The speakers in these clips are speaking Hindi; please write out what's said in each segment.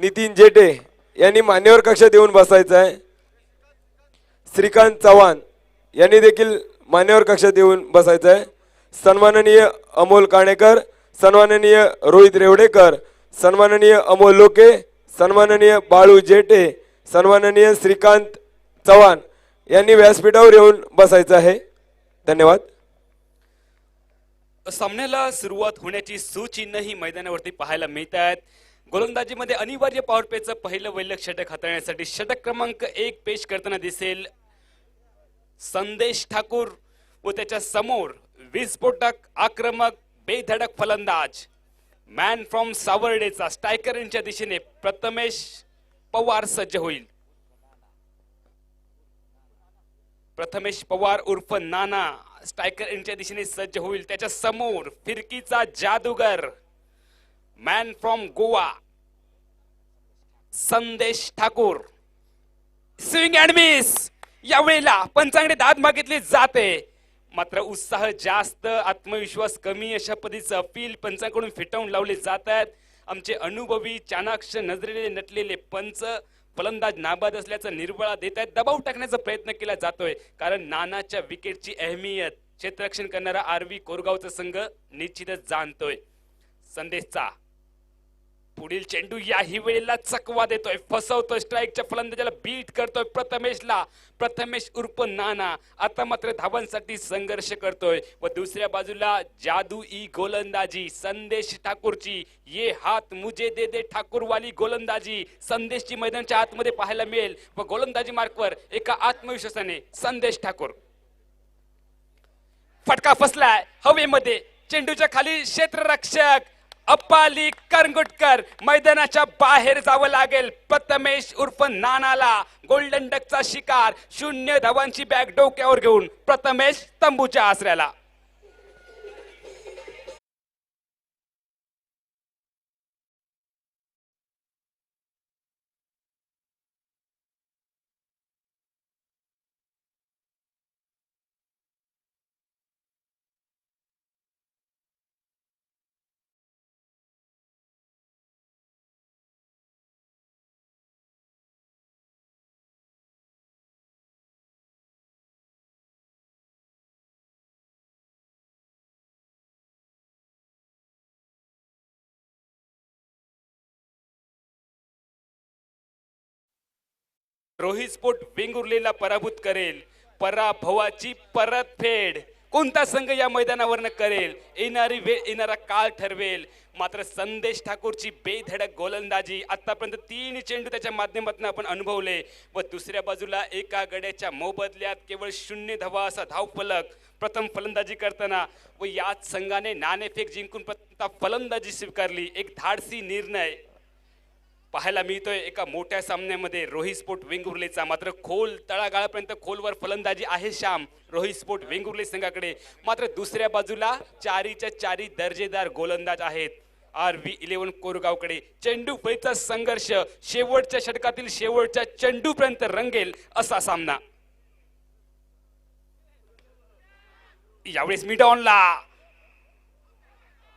नितीन जेटे यांनी मान्यवर कक्षात येऊन बसायचं आहे। श्रीकांत चव्हाण यांनी देखील मान्यवर कक्षात येऊन बसायचं आहे। सन्माननीय अमोल काणेकर, सन्माननीय रोहित रेवडेकर, सन्माननीय अमोल लोके, सन्माननीय बाळू जेटे, सन्माननीय श्रीकांत चव्हाण यांनी व्यासपीठावर येऊन बसायचं आहे। धन्यवाद। सामन्याला सुरुवात होण्याची सूचिन्हही मैदानावरती पाहायला मिळत आहेत। गोलंदाजीमध्ये अनिवार्य पॉवर प्लेचं पहिलं वैलक षटक हाताळण्यासाठी षटक क्रमांक 1 पेश करताना दिसेल संदेश ठाकूर व त्याच्या समोर विस्फोटक आक्रमक बेधडक फलंदाज मॅन फ्रॉम सावर्डेचा स्ट्रायकरच्या दिशेने प्रथमेश पवार सज्ज होईल। प्रथमेश पवार उर्फ नाना स्ट्रायकरच्या दिशेने सज्ज होईल। त्याच्या समोर फिरकीचा जादूगर मॅन फ्रॉम गोवा संदेश ठाकूर। स्विंग अँड मिस, यावेळेला पंचांकडे दाद मागितली जाते, मात्र उत्साह जास्त आत्मविश्वास कमी अशा पद्धतीचं अपील पंचांकडून फिटवून लावले जात आहेत। आमचे अनुभवी चाणाक्ष नजरेने नटलेले पंच फलंदाज नाबाद असल्याचा निर्वाळा देत आहेत। दबाव टाकण्याचा प्रयत्न केला जातोय, कारण नानाच्या विकेटची अहमियत क्षेत्ररक्षण करणारा आरवी कोरगावचा संघ निश्चितच जाणतोय। संदेशचा पुढील चेंडू याही वेळेला चकवा देतोय, फसवतोय, स्ट्राईकच्या फलंदाजाला बीट करतोय प्रथमेशला। प्रथमेश उर्फ नाना आता मात्र धावांसाठी संघर्ष करतोय व दुसऱ्या बाजूला जादुई गोलंदाजी संदेश ठाकूरची, ये हात मुझे दे दे ठाकूर वाली गोलंदाजी संदेशची मैदानाच्या आतमध्ये पाहायला मिळेल व गोलंदाजी मार्कवर एका आत्मविश्वासाने संदेश ठाकूर। फटका फसलाय हवेमध्ये, चेंडूच्या खाली क्षेत्ररक्षक अप्पाली करंगुटकर, मैदानाच्या बाहेर जावं लागेल प्रथमेश उर्फ नानाला। गोल्डन डकचा शिकार 0 धावांची बॅग डोक्यावर घेऊन प्रथमेश तंबूच्या आसऱ्याला। रोहित स्पोर्ट वेंगुर्लेला पराभूत करेल, पराभवाची परतफेड कोणता संघ या मैदानावर करेल येणारी वेळ येणारा काळ ठरवेल। मात्र संदेश ठाकूरची बेधडक गोलंदाजी, आतापर्यंत 3 चेंडू त्याच्या माध्यमातून आपण अनुभवले व दुसऱ्या बाजूला एका गड्याच्या मोबदल्यात केवळ 0 धावा असा धावफलक प्रथम फलंदाजी करताना व याच संघाने नाणेफेक जिंकून फलंदाजी स्वीकारली। एक धाडसी निर्णय पाहायला मिळतोय एका मोठ्या सामन्यामध्ये रोहित स्पोर्ट वेंगुर्लेचा। मात्र खोल तळागाळापर्यंत खोलवर फलंदाजी आहे श्याम रोहित स्पोर्ट वेंगुर्ले संघाकडे। मात्र दुसऱ्या बाजूला चारीच्या चारी दर्जेदार गोलंदाज आहेत आरवी 11 कोरगावकडे। चेंडू फळीचा संघर्ष शेवटच्या षटकातील शेवटच्या चेंडूपर्यंत रंगेल असा सामना। यावेळेस मिड ऑनला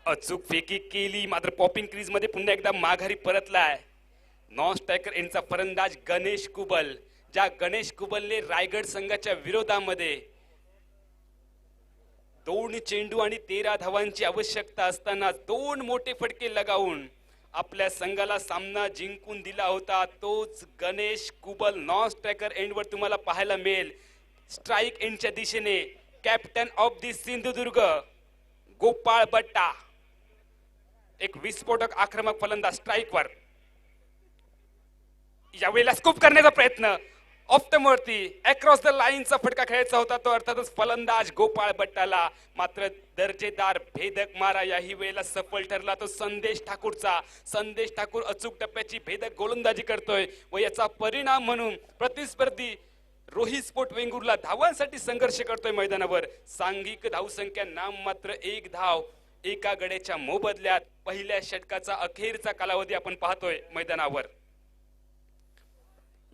अचूक फेकी केली, मात्र पॉपिंग क्रीज मध्ये पुन्हा एकदा माघारी परतलाय नॉन स्ट्रायकर एंडचा फलंदाज गणेश कुबल। ज्या गणेश कुबलने रायगड संघाच्या विरोधामध्ये 2 चेंडू आणि 13 धावांची आवश्यकता असताना 2 मोठे फटके लगावून आपल्या संघाला सामना जिंकून दिला होता, तोच गणेश कुबल नॉन स्ट्रायकर एंडवर तुम्हाला पाहायला मिळेल। स्ट्राइक एंडच्या दिशेने captain of the Sindhudurg Gopal बट्टा, एक विस्फोटक आक्रमक फलंदाज स्ट्राइकवर। यावेळेला स्कूप करण्याचा प्रयत्न ऑफ द वरती अक्रॉस द लाईनचा फटका खेळायचा होता तो अर्थातच फलंदाज गोपाळ बट्टाला, मात्र दर्जेदार भेदक मारा याही वेळेला सफल ठरला तो संदेश ठाकूरचा। संदेश ठाकूर अचूक टप्प्याची भेदक गोलंदाजी करतोय व याचा परिणाम म्हणून प्रतिस्पर्धी रोहित स्पोर्ट वेंगुर्ला धावांसाठी संघर्ष करतोय मैदानावर। सांघिक धावसंख्या नाम मात्र 1 धाव एका गड्याच्या मोबदल्यात पहिल्या षटकाचा अखेरचा कालावधी आपण पाहतोय मैदानावर।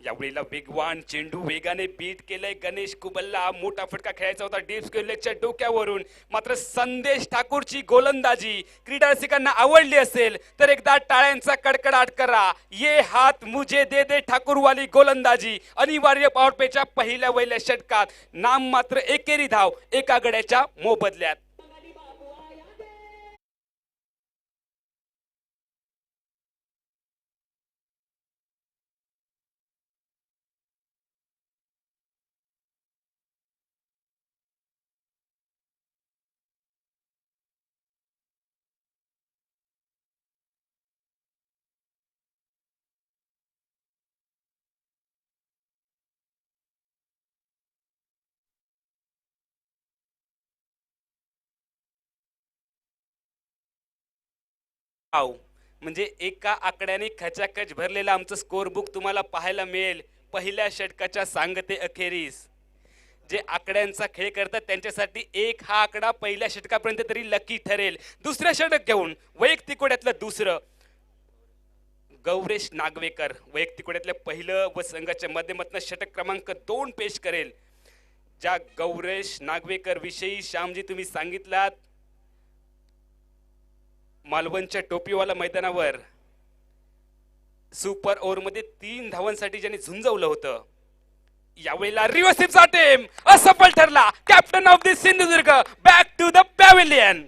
यावेळेला वेगवान चेंडू वेगाने बीट केलंय गणेश कुबलला. मोठा फटका खेळायचा होता डीप स्क्वेअर लेगच्या डोक्यावरून. मात्र संदेश ठाकूरची गोलंदाजी क्रीडा रसिकांना आवडली असेल तर एकदा टाळ्यांचा कडकडाट करा. ये हात मुझे दे दे ठाकूरवाली गोलंदाजी. अनिवार्य पॉवर प्लेच्या पहिल्या वहिल्या षटकात नाम मात्र एकेरी धाव एका गड्याच्या मोबदल्यात. म्हणजे एका आकड्याने खचाखच भरलेलं आमचं स्कोर बुक तुम्हाला पाहायला मिळेल पहिल्या षटकाच्या सांगते अखेरीस. जे आकड्यांचा खेळ करतात त्यांच्यासाठी एक हा आकडा पहिल्या षटकापर्यंत तरी लकी ठरेल. दुसऱ्या षटक घेऊन वैयक्तिक कोड्यातलं दुसरं गौरेश नागवेकर वैयक्तिक कोड्यातलं पहिलं व संघाच्या माध्यमातून षटक क्रमांक 2 पेश करेल. ज्या गौरेश नागवेकर विषयी श्यामजी तुम्ही सांगितलात मालवणच्या टोपीवाला मैदानावर सुपर ओव्हर मध्ये 3 धावांसाठी ज्यांनी झुंजवलं होतं, यावेळेला रिव्हर्सिव्हचा अटेम्प्ट असफल ठरला. Captain of the Sindhudurg back to the pavilion.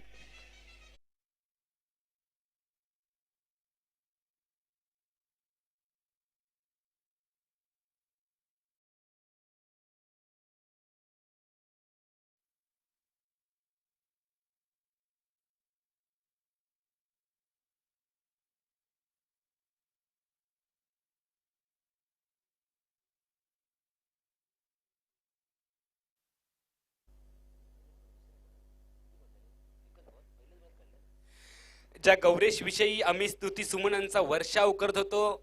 ज्या गौरेश विषयी आम्ही स्तुती सुमनांचा वर्षाव करत होतो,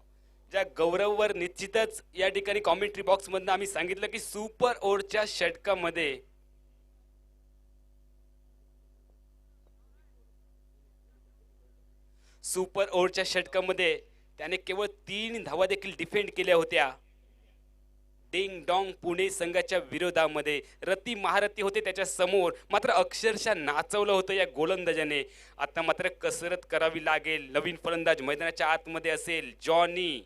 ज्या गौरववर निश्चितच या ठिकाणी कॉमेंट्री बॉक्स मधनं आम्ही सांगितलं की सुपर ओव्हरच्या षटकामध्ये त्याने केवळ 3 धावा देखील डिफेंड केल्या होत्या. डिंग डॉंग पुणे संघाच्या विरोधामध्ये रती महारथी होते त्याच्या समोर, मात्र अक्षरशः नाचवलं होतं या गोलंदाजाने. आता मात्र कसरत करावी लागेल. नवीन फलंदाज मैदानाच्या आतमध्ये असेल जॉनी,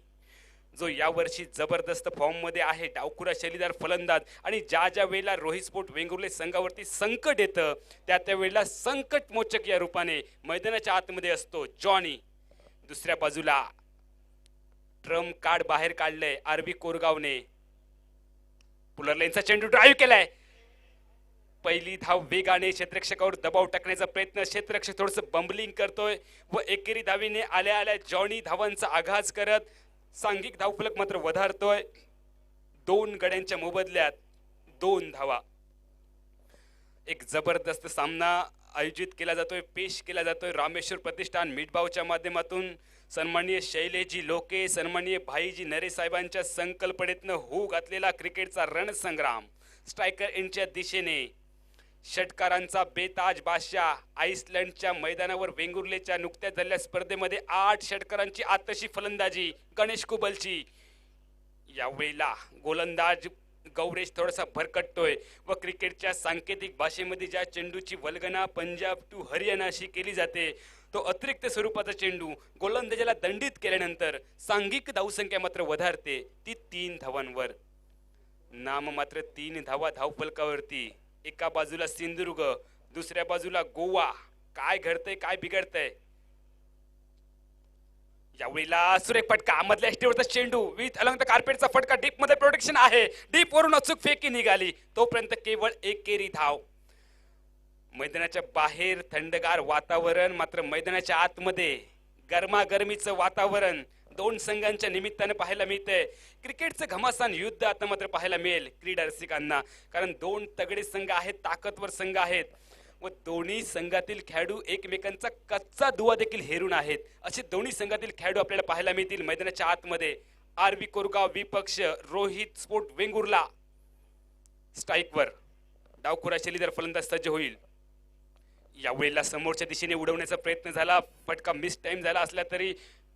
जो यावर्षी जबरदस्त फॉर्म मध्ये आहे. डावखुरा शैलीदार फलंदाज आणि ज्या ज्या वेळेला रोहित स्पोर्ट वेंगुर्ले संघावरती संकट येतं त्या वेळेला संकट मोचक या रूपाने मैदानाच्या आतमध्ये असतो जॉनी. दुसऱ्या बाजूला ट्रम्प कार्ड बाहेर काढलंय आरबी कोरगावने. पुलर लेनचा चेंडू ड्राईव्ह केलाय. पहिली धाव वेगाने क्षेत्ररक्षकावर दबाव टाकण्याचा प्रयत्न. क्षेत्ररक्षक थोडस बंबलिंग करतोय व एकेरी धावीने आल्या आल्या जॉनी धावांचा आघात करत सांघिक धावफलक मात्र वधारतोय. 2 गड्यांच्या मोबदल्यात 2 धावा. एक जबरदस्त सामना आयोजित केला जातोय, पेश केला जातोय रामेश्वर प्रतिष्ठान मिठभावच्या माध्यमातून. सन्माननीय शैलेजी लोके, सन्माननीय भाईजी नरे साहेबांच्या संकल्पनेतनं होऊ घातलेला क्रिकेटचा रणसंग्राम. स्ट्रायकर एंडच्या दिशेने षटकारांचा बेताज बादशाह. आईसलँडच्या मैदानावर वेंगुर्लेच्या नुकत्याच झालेल्या स्पर्धेमध्ये 8 षटकारांची आतशी फलंदाजी गणेश कुबलची. यावेळेला गोलंदाज गौरेश थोडासा भरकटतोय व क्रिकेटच्या सांकेतिक भाषेमध्ये ज्या चेंडूची वल्गना पंजाब टू हरियाणा अशी केली जाते, तो अतिरिक्त स्वरूपाचा चेंडू गोलंदाजाला दंडित केल्यानंतर सांघिक धावसंख्या मात्र वधारते ती 3 धावांवर. नाम मात्र 3 धावा धावफलकावरती. एका बाजूला सिंधुदुर्ग, दुसऱ्या बाजूला गोवा. काय घडतंय, काय बिघडतंय? यावेळेला सुरेख फटका मधल्या एसटीवरचा चेंडू विथ अलॉंग द कार्पेटचा फटका. डीप मध्ये प्रोटेक्शन आहे, डीप वरून अचूक फेकी निघाली. तोपर्यंत केवळ एकेरी धाव. मैदानाच्या बाहेर थंडगार वातावरण, मात्र मैदानाच्या आतमध्ये गरमागरमीचं वातावरण 2 संघांच्या निमित्तानं पाहायला मिळतंय. क्रिकेटचं घमासान युद्ध आता मात्र पाहायला मिळेल क्रीडा रसिकांना, कारण 2 तगडे संघ आहेत, ताकदवर संघ आहेत व दोन्ही संघातील खेळाडू एकमेकांचा कच्चा दुवा देखील हेरून आहेत. असे दोन्ही संघातील खेळाडू आपल्याला पाहायला मिळतील मैदानाच्या आतमध्ये. आरबी कोरगाव विपक्ष रोहित स्पोर्ट वेंगुर्ला. स्ट्राईकवर डावखुरा शैलीदार फलंदाज सज्ज होईल. यावेळेला समोरच्या दिशेने उडवण्याचा प्रयत्न झाला, फटका मिस टाइम झाला असला तरी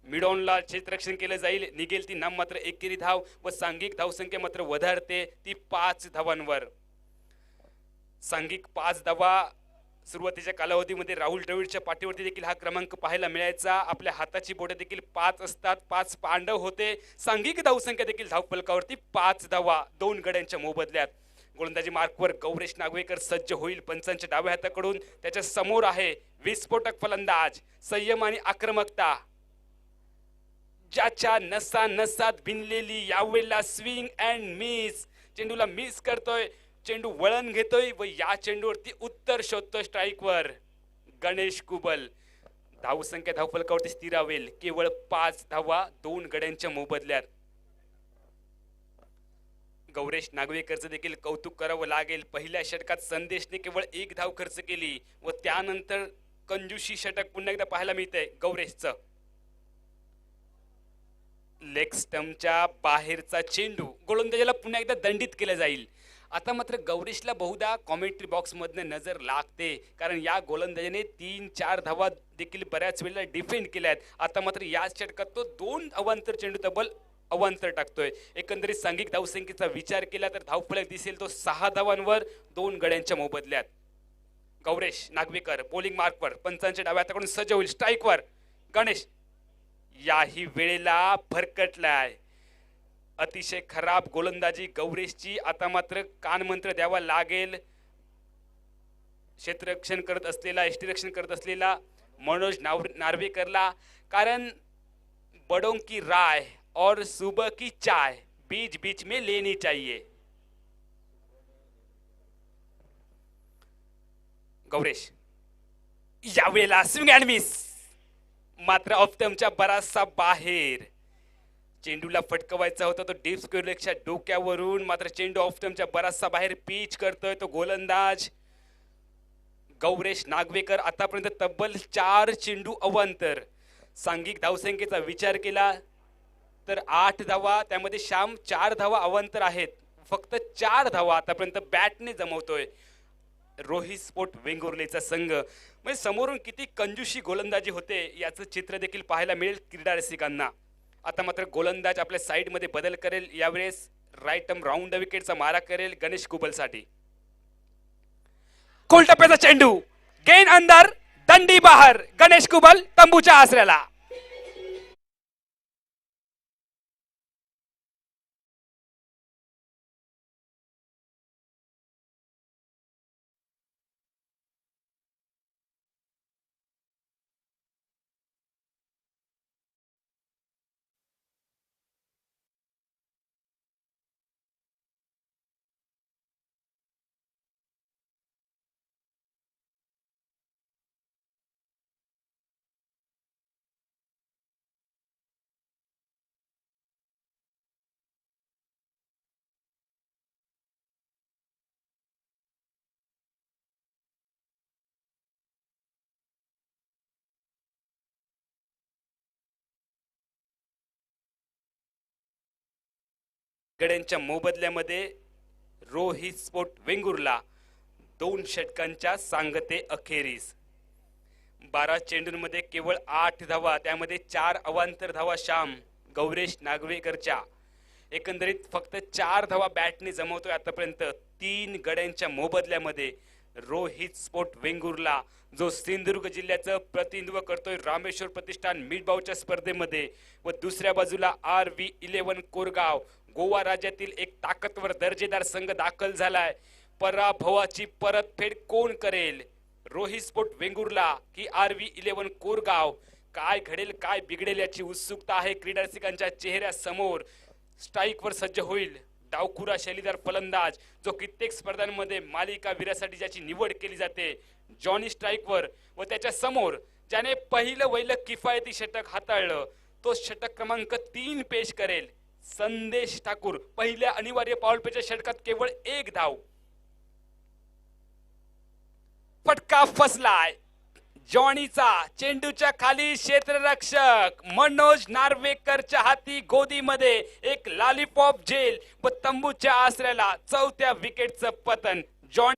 मिडॉनला क्षेत्ररक्षण केलं जाईल, निघेल ती नाम मात्र एकेरी धाव व सांघिक धावसंख्या मात्र वधारते ती 5 धावांवर. सांघिक 5 धावा सुरुवातीच्या कालावधीमध्ये राहुल द्रविडच्या पाठीवरती देखील हा क्रमांक पाहायला मिळायचा. आपल्या हाताची बोटे देखील 5 असतात, 5 पांडव होते. सांघिक धावसंख्या देखील धावफलकावरती 5 धावा 2 गड्यांच्या मोबदल्यात. गोलंदाजी मार्कवर गौरेश नागवेकर सज्ज होईल पंचांच्या डाव्या हाताकडून. त्याच्या समोर आहे विस्फोटक फलंदाज, संयम आणि आक्रमकता ज्याच्या नसा नसात भिनलेली, यावेळेला स्विंग अँड मिस, चेंडूला मिस करतोय, चेंडू वळण घेतोय व या चेंडूवरती उत्तर शोधतोय स्ट्राईकवर गणेश कुबल. धावसंख्या धावफलकावरती स्थिरावेल, केवळ 5 धावा 2 गड्यांच्या मोबदल्यात. गौरेश नागवेकरचं देखील कौतुक करावं लागेल. पहिल्या षटकात संदेशने केवळ 1 धाव खर्च केली व त्यानंतर कंजूशी षटक पुन्हा एकदा पाहायला मिळतंय गौरेशचं. लेग स्टंपच्या बाहेरचा चेंडू गोलंदाजाला पुन्हा एकदा दंडित केलं जाईल. आता मात्र गौरेशला बहुधा कॉमेंट्री बॉक्स मधनं नजर लागते, कारण या गोलंदाजाने 3-4 धावा देखील बऱ्याच वेळेला डिफेंड केल्यात. आता मात्र या षटकात तो 2 अवांतर चेंडू तब्बल अवांतर टाकतोय. एकंदरीत सांघिक धावसंख्येचा विचार केला तर धावफलक दिसेल तो 6 धावांवर 2 गड्यांच्या मोबदल्यात. गौरेश नागवेकर बॉलिंग मार्कवर पंचांच्या डाव्या हाताकडून सज्ज होईल. स्ट्राईकवर गणेश याही वेळेला भरकटलाय. अतिशय खराब गोलंदाजी गौरेशची. आता मात्र कानमंत्र द्यावा लागेल क्षेत्ररक्षण करत असलेला, यष्टीरक्षण करत असलेला मनोज नार्वेकरला, कारण बड़ों की राय और सुबह की चाय बीच बीच में लेनी चाहिए. गौरेश यावेळेला स्विंग अँड मिस, मात्र ऑफ्टमच्या बराचसा बाहेर. चेंडूला फटकवायचा होता तो डीप स्क्वेअरच्या डोक्यावरून, मात्र चेंडू ऑफ्टमच्या बराचसा बाहेर पिच करतोय तो गोलंदाज गौरेश नागवेकर. आतापर्यंत तब्बल 4 चेंडू अवांतर. सांघिक धावसंख्येचा विचार केला तर 8 धावा, त्यामध्ये श्याम 4 धावा अवांतर आहेत. फक्त 4 धावा आतापर्यंत बॅटने जमवतोय रोहित स्पोर्ट वेंगुर्लेचा संघ. म्हणजे समोरून किती कंजूशी गोलंदाजी होते याचं चित्र देखील पाहायला मिळेल क्रीडा रसिकांना. आता मात्र गोलंदाज आपल्या साइड मध्ये बदल करेल. यावेळेस राईट आर्म राऊंड द विकेटचा मारा करेल गणेश कुबलसाठी. खोलटप्प्याचा चेंडू गेन अंदर, दंडी बाहेर. गणेश कुबल तंबूच्या आसऱ्याला. गड्यांच्या मोबदल्यामध्ये रोहित स्पोर्ट वेंगुर्ला 2 षटकांच्या सांगते अखेरीस. 12 चेंडूंमध्ये केवळ 8 धावा, त्यामध्ये 4 अवांतर धावा श्याम गौरेश नागवेकरच्या. एकंदरीत फक्त 4 धावा बॅटने जमवतोय आतापर्यंत 3 गड्यांच्या मोबदल्यामध्ये. रोहित स्पोर्ट वेंगुर्ला जो सिंधुदुर्ग जिल्ह्याचं प्रतिनिधित्व करतोय रामेश्वर प्रतिष्ठान मिडबावच्या स्पर्धेमध्ये, व दुसऱ्या बाजूला RV11 कोरगाव गोवा राज्यातील एक ताकदवर दर्जेदार संघ दाखल झालाय. पराभवाची परतफेड कोण करेल, रोहित स्पोर्ट वेंगुर्ला की RV11 कोरगाव? काय घडेल काय बिघडेल याची उत्सुकता आहे क्रीडा रसिकांच्या चेहऱ्यासमोर. स्ट्राईकवर सज्ज होईल डावखुरा शैलीदार फलंदाज जो कित्येक स्पर्धांमध्ये मालिका वीरासाठी ज्याची निवड केली जाते, जॉनी स्ट्राईकवर. व त्याच्या समोर ज्याने पहिलं वैलं किफायती षटक हाताळलं तो षटक क्रमांक 3 पेश करेल संदेश ठाकूर. पहिल्या अनिवार्य पावलपेच्या षटकात केवळ 1 धाव. फटका फसलाय जॉनीचा. चेंडूच्या खाली क्षेत्ररक्षक मनोज नार्वेकरच्या हाती गोदीमध्ये एक लॉलीपॉप झेल व तंबूच्या आसऱ्याला 4थ्या विकेटचं पतन. जॉनी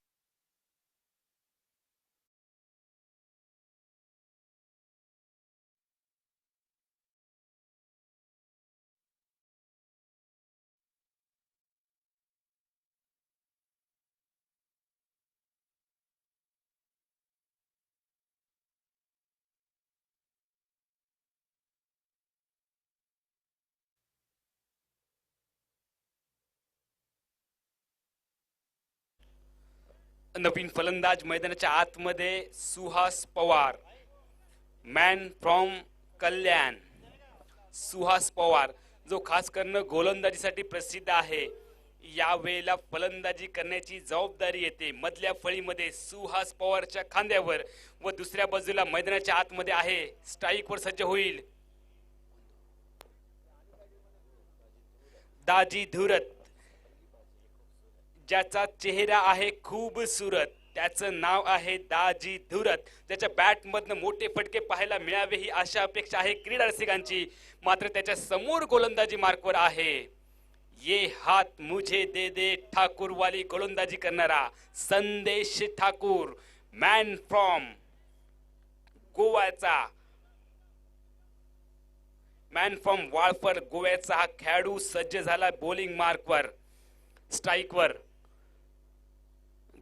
नवीन फलंदाज मैदानाच्या आतमध्ये सुहास पवार, मॅन फ्रॉम कल्याण. सुहास पवार जो खास करून गोलंदाजीसाठी प्रसिद्ध आहे, यावेळेला फलंदाजी करण्याची जबाबदारी येते मधल्या फळीमध्ये सुहास पवारच्या खांद्यावर व दुसऱ्या बाजूला मैदानाच्या आतमध्ये आहे. स्ट्राईक वर सज्ज होईल दाजी धुरत, ज्याचा चेहरा आहे खूबसूरत, त्याचं नाव आहे दाजी धुरत. त्याच्या बॅट मधनं मोठे फटके पाहायला मिळावे ही आशा अपेक्षा आहे क्रीडा रसिकांची. मात्र त्याच्या समोर गोलंदाजी मार्कवर आहे ये हात मुझे दे दे ठाकूर वाली गोलंदाजी करणारा संदेश ठाकूर, मॅन फ्रॉम गोव्याचा, मॅन फ्रॉम वाळफर गोव्याचा हा खेळाडू सज्ज झाला बॉलिंग मार्कवर. स्ट्राईकवर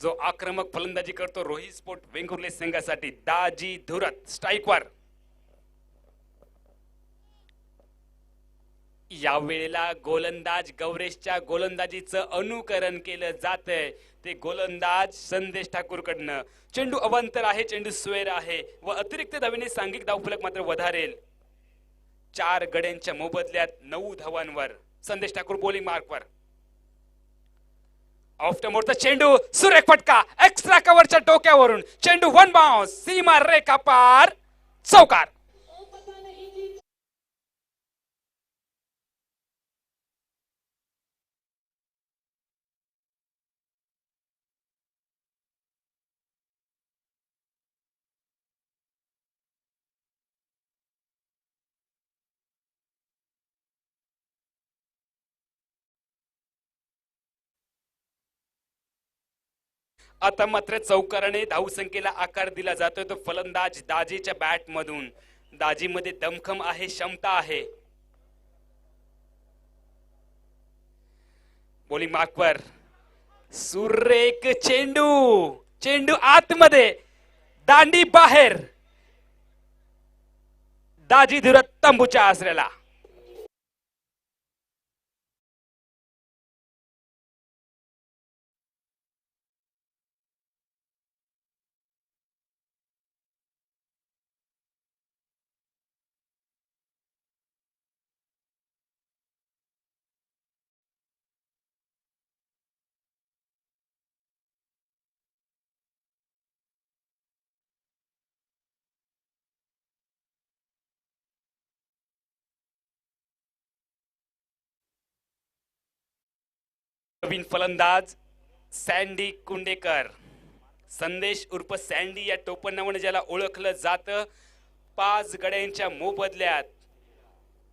जो आक्रमक फलंदाजी करतो रोहित स्पोर्ट वेंगुर्ले संघासाठी दाजी धुरत. स्ट्राईकवर यावेळेला गोलंदाज गौरेशच्या गोलंदाजीचं अनुकरण केलं जातंय. ते गोलंदाज संदेश ठाकूर कडनं. चेंडू अवांतर आहे, चेंडू स्वेर आहे व अतिरिक्त धावेने सांघिक धावफलक मात्र वधारेल. 4 गड्यांच्या मोबदल्यात 9 धावांवर संदेश ठाकूर बॉलिंग मार्कवर. ऑफ्टर मोडचा चेंडू, सुरेख फटका एक्स्ट्रा कव्हरच्या डोक्यावरून. चेंडू 1 बाउन्स, सीमा रेखा पार, चौकार. आता मात्र चौकाराने धावसंख्येला आकार दिला जातोय तो फलंदाज दाजीच्या बॅट मधून. दाजीमध्ये दमखम आहे, क्षमता आहे. बॉलिंग मार्कवर सुरेख चेंडू, चेंडू आतमध्ये, दांडी बाहेर. दाजी धुरत तंबूच्या आसऱ्याला. नवीन फलंदाज सँडी कुंडेकर, संदेश उर्फ सँडी या टोपण नावाने ज्याला ओळखलं जातं. 5 गड्यांच्या मोबदल्यात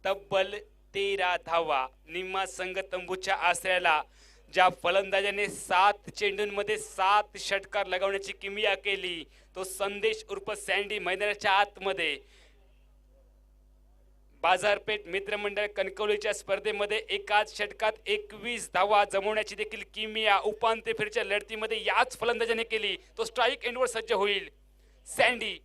तब्बल 13 धावा. निम्मा संघ तंबूच्या आसऱ्याला. ज्या फलंदाजाने 7 चेंडूंमध्ये 7 षटकार लगावण्याची किमया केली तो संदेश उर्फ सँडी मैदानाच्या आतमध्ये. बाजारपेठ मित्रमंडळ कणकवलीच्या स्पर्धेमध्ये एकाच षटकात 21 धावा जमवण्याची देखील किमया उपांत्य फेरीच्या लढतीमध्ये याच फलंदाजाने केली. तो स्ट्राईक एंडवर सज्ज होईल सँडी.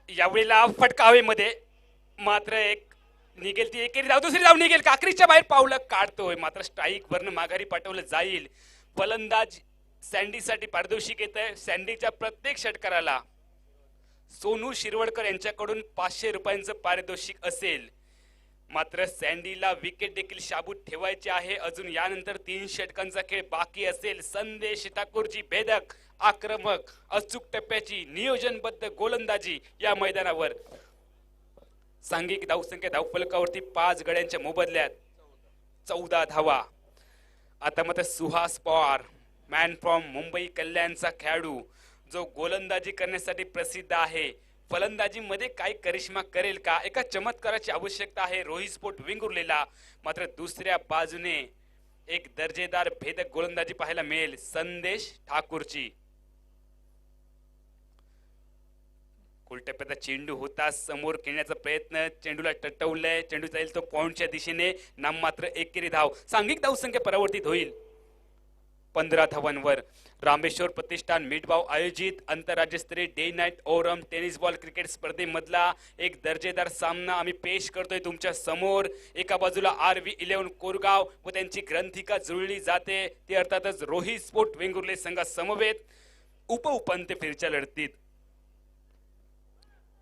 यावेळेला फटका हवेमध्ये, मात्र एक निघेल ती एकेरी धाव, दुसरी धाव निघेल, काकरीच्या बाहेर पावलं काढतोय. मात्र स्ट्राईक वरनं माघारी पाठवलं जाईल. फलंदाज सँडीसाठी पारितोषिक येत आहे. सँडीच्या प्रत्येक षटकाराला सोनू शिरवडकर यांच्याकडून 500 रुपयांचं पारितोषिक असेल. मात्र सँडीला विकेट देखील शाबूत ठेवायची आहे. अजून यानंतर 3 षटकांचा खेळ बाकी असेल. संदेश ठाकूरची भेदक, आक्रमक, अचूक टप्प्याची नियोजनबद्ध गोलंदाजी या मैदानावर. सांघिक धावसंख्या धावफलकावरती 5 गड्यांच्या मोबदल्यात 14 धावा. आता मात्र सुहास पवार, मॅन फ्रॉम मुंबई कल्याणचा खेळाडू जो गोलंदाजी करण्यासाठी प्रसिद्ध आहे. फलंदाजीमध्ये काय करिश्मा करेल का, एका चमत्काराची आवश्यकता आहे रोहित स्पोर्ट वेंगुर्लेला. मात्र दुसऱ्या बाजूने एक दर्जेदार भेदक गोलंदाजी पाहायला मिळेल संदेश ठाकूरची. उलटप्याचा चेंडू होता, समोर खेळण्याचा प्रयत्न, चेंडूला टटवलंय, चेंडू जाईल तो पॉइंटच्या दिशेने, नाममात्र एकेरी धाव. सांघिक धावसंख्या परावर्तित होईल. 15 धावांवर. रामेश्वर प्रतिष्ठान मिठभाव आयोजित आंतरराज्यस्तरीय डे नाईट ओरम टेनिस बॉल क्रिकेट स्पर्धेमधला एक दर्जेदार सामना आम्ही पेश करतोय तुमच्या समोर. एका बाजूला RV11 कोरगाव व त्यांची ग्रंथिका जुळली जाते ती अर्थातच रोहित स्पोर्ट वेंगुर्ले संघा समवेत उपांत्य फेरीच्या लढतीत.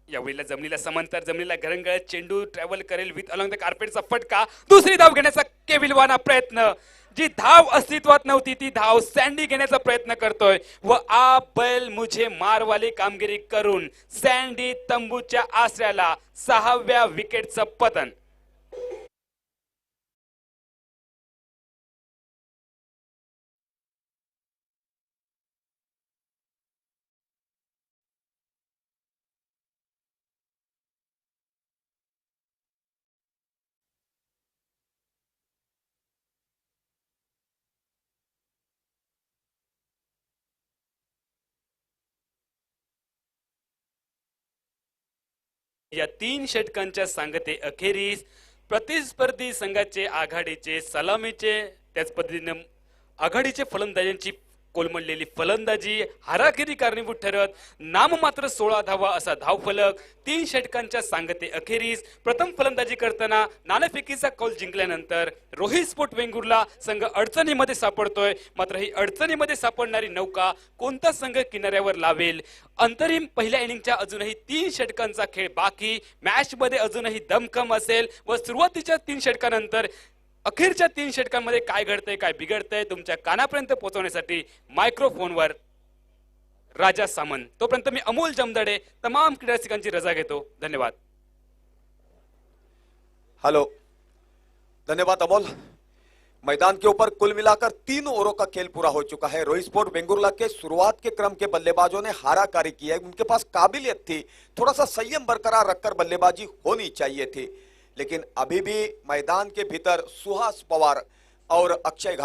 यावेळेला जमिनीला समांतर जमिनीला घरंगळत चेंडू ट्रॅव्हल करेल विथ अलॉंग द कार्पेटचा फटका. दुसरी धाव घेण्याचा केविलवाना प्रयत्न. जी धाव अस्तित्वात नव्हती ती धाव सँडी घेण्याचा प्रयत्न करतोय व आ बैल मुझे मारवाली कामगिरी करून सँडी तंबूच्या आसऱ्याला 6व्या विकेटचं पतन. या 3 षटकांच्या सांगते अखेरीस प्रतिस्पर्धी संघाचे आघाडीचे सलामीचे त्याच पद्धतीने आघाडीचे फलंदाजांची कोलमडलेली फलंदाजी हाराकिरी कारणीभूत ठरत नाममात्र 16 धावा असा धावफलक. 3 षटकांच्या सांगते अखेरीस प्रथम फलंदाजी करताना नाणेफेकीचा कौल जिंकल्यानंतर रोहित स्पोर्ट वेंगुर्ला संघ अडचणीमध्ये सापडतोय. मात्र ही अडचणीमध्ये सापडणारी नौका कोणता संघ किनाऱ्यावर लावेल. अंतरिम पहिल्या इनिंगच्या अजूनही 3 षटकांचा खेळ बाकी. मॅच मध्ये अजूनही दमखम असेल व सुरुवातीच्या 3 षटकानंतर अखेरच्या 3 षटकांमध्ये काय घडतंय काय बिघडतंय तुमच्या कानापर्यंत पोहोचवण्यासाठी मायक्रोफोनवर राजा सामंत. तोपर्यंत मी अमोल जमदडे तमाम क्रीडा रसिकांची रजा घेतो. धन्यवाद. हेलो, धन्यवाद अमोल. मैदान के ऊपर कुल मिलाकर 3 ओवरों का खेल पूरा हो चुका है. रोहित स्पोर्ट बेंगुर्ला के शुरुआत के क्रम के बल्लेबाजों ने हाराकारी की है. उनके पास काबिलियत थी, थोड़ा सा संयम बरकरार रखकर बल्लेबाजी होनी चाहिए थी, लेकिन अभी भी मैदान के भीतर सुहास पवार और अक्षय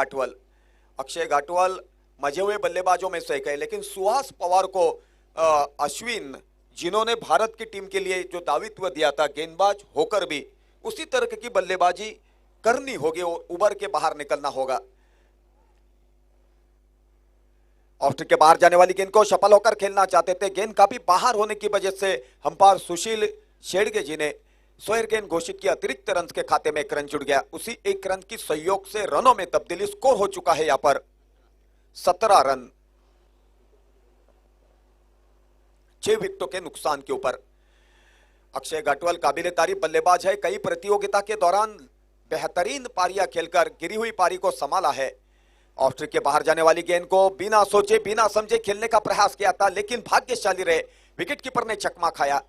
घाटवल मजे हुए बल्लेबाजों में से एक है. लेकिन सुहास पवार को अश्विन, जिन्होंने भारत की टीम के लिए जो दायित्व दिया था गेंदबाज होकर भी उसी तरह की बल्लेबाजी करनी होगी और उबर के बाहर निकलना होगा. ऑफ के बाहर जाने वाली गेंद को सफल होकर खेलना चाहते थे. गेंद काफी बाहर होने की वजह से अंपायर सुशील शेड़गे जी ने स्क्वायर गेंद घोषित किया. अतिरिक्त रन के खाते में 1 रन जुड़ गया. उसी 1 रन की सहयोग से रनों में तब्दीली. स्कोर हो चुका है यहां पर 17 रन 6 विकेटों के नुकसान के ऊपर. अक्षय घाटवल काबिले तारीफ बल्लेबाज है. कई प्रतियोगिता के दौरान बेहतरीन पारियां खेलकर गिरी हुई पारी को संभाला है. ऑफ स्ट्रिक के बाहर जाने वाली गेंद को बिना सोचे बिना समझे खेलने का प्रयास किया था, लेकिन भाग्यशाली रहे. विकेटकीपर ने चकमा खाया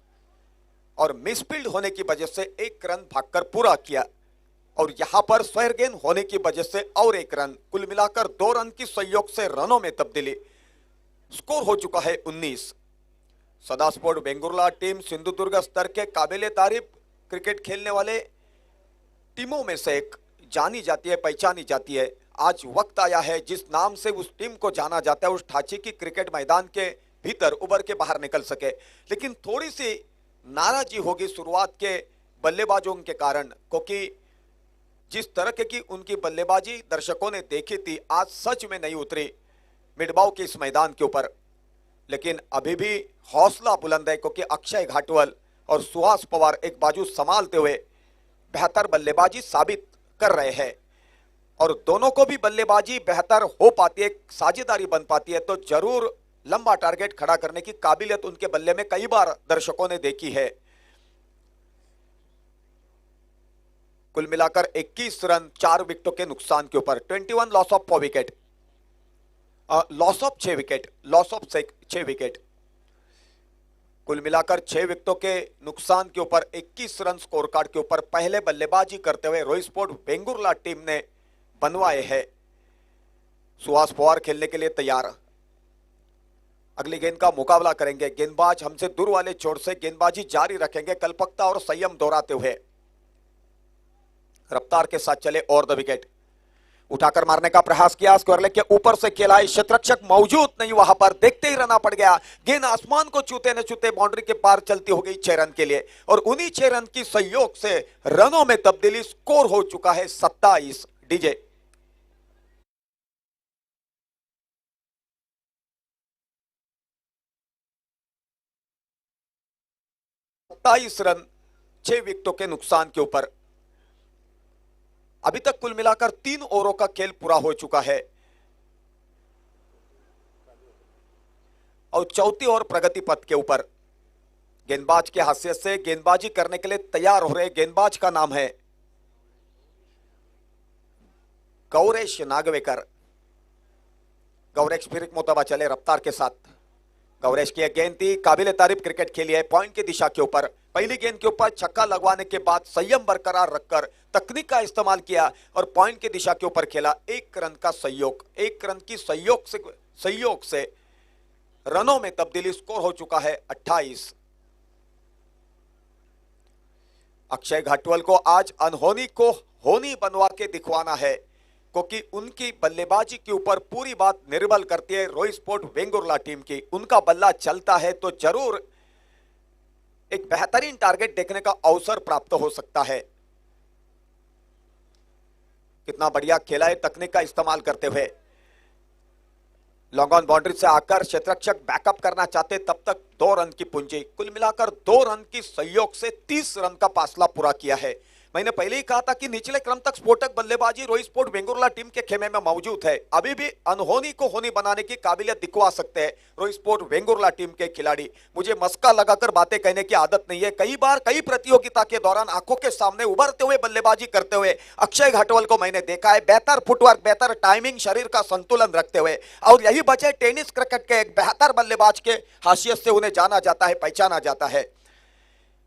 और मिसफील्ड होने की वजह से 1 रन भागकर पूरा किया. और यहां पर स्क्वायर गेंद होने की वजह से और 1 रन. कुल मिलाकर 2 रन की सहयोग से रनों में तब्दीली. स्कोर हो चुका है 19. सदा स्पोर्ट बेंगुर्ला टीम सिंधुदुर्ग स्तर के काबिले तारीफ क्रिकेट खेलने वाले टीमों में से एक जानी जाती है, पहचानी जाती है. आज वक्त आया है जिस नाम से उस टीम को जाना जाता है उस ढांचे की क्रिकेट मैदान के भीतर उभर के बाहर निकल सके. लेकिन थोड़ी सी नाराजी होगी शुरुआत के बल्लेबाजों के कारण, क्योंकि जिस तरह की उनकी बल्लेबाजी दर्शकों ने देखी थी आज सच में नहीं उतरी मिडबाव के इस मैदान के ऊपर. लेकिन अभी भी हौसला बुलंद है, क्योंकि अक्षय घाटवल और सुहास पवार एक बाजू संभालते हुए बेहतर बल्लेबाजी साबित कर रहे हैं. और दोनों को भी बल्लेबाजी बेहतर हो पाती है, साझेदारी बन पाती है तो जरूर लंबा टारगेट खड़ा करने की काबिलियत उनके बल्ले में कई बार दर्शकों ने देखी है. कुल मिलाकर 21 रन 4 विकेटों के नुकसान के ऊपर. 21 loss of 4 wicket, loss of 6 wicket. कुल मिलाकर 6 विकेटों के नुकसान के ऊपर 21 रन स्कोर कार्ड के ऊपर पहले बल्लेबाजी करते हुए रोहित स्पोर्ट बेंगुर्ला टीम ने बनवाए हैं. सुहास पवार खेलने के लिए तैयार. अगली गेंद का मुकाबला करेंगे. गेंदबाज हमसे दूर वाले छोर से गेंदबाजी जारी रखेंगे, कल्पकता और संयम दोहराते हुए रफ्तार के साथ चले. और द विकेट उठाकर मारने का प्रयास किया, स्क्वायर लेग के ऊपर से खेला. क्षेत्ररक्षक मौजूद नहीं वहां पर, देखते ही रहना पड़ गया. गेंद आसमान को छूते न छूते बाउंड्री के पार चलती हो गई 6 रन के लिए. और उन्हीं 6 रन की सहयोग से रनों में तब्दीली. स्कोर हो चुका है 27. डीजे 27 रन 6 विकेटों के नुकसान के ऊपर। अभी तक कुल मिलाकर 3 ओवरों का खेल पूरा हो चुका है और चौथी ओवर प्रगति पथ के ऊपर। गेंदबाज की हैसियत से गेंदबाजी करने के लिए तैयार हो रहे गेंदबाज का नाम है गौरेश नागवेकर। गौरेश फिर एक मोतबा चले रफ्तार के साथ। गौरेश की एक गेंद थी, काबिले तारीफ क्रिकेट खेली है पॉइंट की दिशा के ऊपर। पहली गेंद के ऊपर छक्का लगवाने के बाद संयम बरकरार रखकर तकनीक का इस्तेमाल किया और पॉइंट की दिशा के ऊपर खेला। 1 रन का सहयोग, 1 रन की सहयोग से रनों में तब्दीली। स्कोर हो चुका है 28। अक्षय घाटवल को आज अनहोनी को होनी बनवा के दिखवाना है, क्योंकि उनकी बल्लेबाजी के ऊपर पूरी बात निर्भर करती है रोई स्पोर्ट वेंगुर्ला टीम की। उनका बल्ला चलता है तो जरूर एक बेहतरीन टारगेट देखने का अवसर प्राप्त हो सकता है। कितना बढ़िया खेला है तकनीक का इस्तेमाल करते हुए। लॉन्ग ऑन बाउंड्री से आकर क्षेत्ररक्षक बैकअप करना चाहते, तब तक 2 रन की पूंजी। कुल मिलाकर 2 रन की सहयोग से 30 रन का फासला पूरा किया है। मैंने पहले ही कहा था कि निचले क्रम तक स्फोटक बल्लेबाजी रोई स्पोर्ट वेंगुर्ला टीम के खेमे में मौजूद है। अभी भी अनहोनी को होनी बनाने की काबिलियत दिखवा सकते हैं रोई स्पोर्ट वेंगुर्ला टीम के खिलाड़ी। मुझे मस्का लगाकर बातें कहने की आदत नहीं है। कई बार कई प्रतियोगिता के दौरान आंखों के सामने उभरते हुए बल्लेबाजी करते हुए अक्षय घाटवल को मैंने देखा है। बेहतर फुटवर्क, बेहतर टाइमिंग, शरीर का संतुलन रखते हुए, और यही वजह टेनिस क्रिकेट के एक बेहतर बल्लेबाज के हैसियत से उन्हें जाना जाता है, पहचाना जाता है।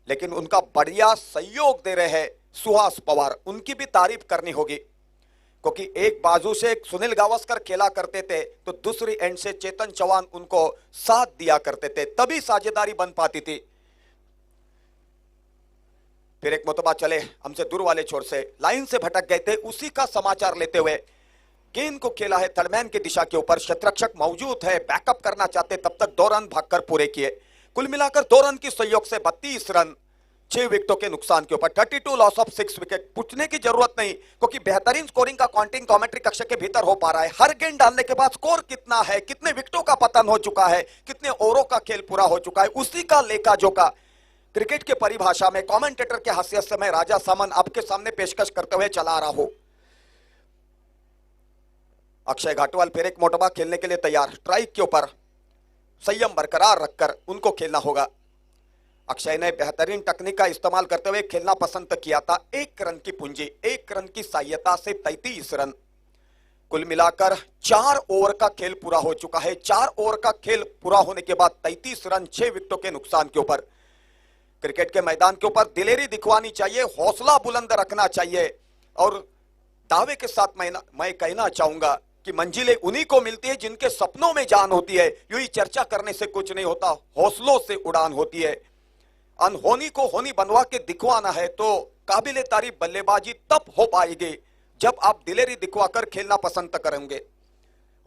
लेकिन उनका बढ़िया सहयोग दे रहे हैं सुहास पवार, उनकी भी तारीफ करनी होगी, क्योंकि एक बाजू से सुनील गावस्कर खेला करते थे तो दूसरी एंड से चेतन चौहान उनको साथ दिया करते थे, तभी साझेदारी बन पाती थी। फिर एक मोतबा चले हमसे दूर वाले छोर से, लाइन से भटक गए थे, उसी का समाचार लेते हुए गेंद को खेला है थर्डमैन की दिशा के ऊपर। क्षेत्ररक्षक मौजूद है, बैकअप करना चाहते, तब तक 2 रन भागकर पूरे किए। कुल मिलाकर 2 रन की सहयोग से 32 रन 6 विकेटों के नुकसान के ऊपर। 32 लॉस ऑफ 6 विकेट। पूछने की जरूरत नहीं, क्योंकि बेहतरीन स्कोरिंग का काउंटिंग कमेंट्री कक्ष के भीतर हो पा रहा है। हर गेंद डालने के बाद स्कोर कितना है, कितने विकेटों का पतन हो चुका है, कितने ओवरों का खेल पूरा हो चुका है, उसी का लेखा जोखा क्रिकेट के परिभाषा में कमेंटेटर के हैसियत से मैं राजा सामन आपके सामने पेशकश करते हुए चला रहा हूं। अक्षय घाटवाल फिर एक मोटबा खेलने के लिए तैयार। स्ट्राइक के ऊपर संयम बरकरार रखकर उनको खेलना होगा। अक्षय ने बेहतरीन तकनीक का इस्तेमाल करते हुए खेलना पसंद किया था। 1 रन की पूंजी, 1 रन की सहायता से 33 रन। कुल मिलाकर 4 ओवर का खेल पूरा हो चुका है। 4 ओवर का खेल पूरा होने के बाद 33 रन 6 विकेटों के नुकसान के ऊपर। क्रिकेट के मैदान के ऊपर दिलेरी दिखवानी चाहिए, हौसला बुलंद रखना चाहिए, और दावे के साथ मैं कहना चाहूंगा कि मंजिलें उन्हीं को मिलती है जिनके सपनों में जान होती है। यूं ही चर्चा करने से कुछ नहीं होता, हौसलों से उड़ान होती है। अनहोनी को होनी बनवा के दिखवाना है तो काबिले तारीफ बल्लेबाजी तब हो पाएगी जब आप दिलेरी दिखवाकर खेलना पसंद करेंगे।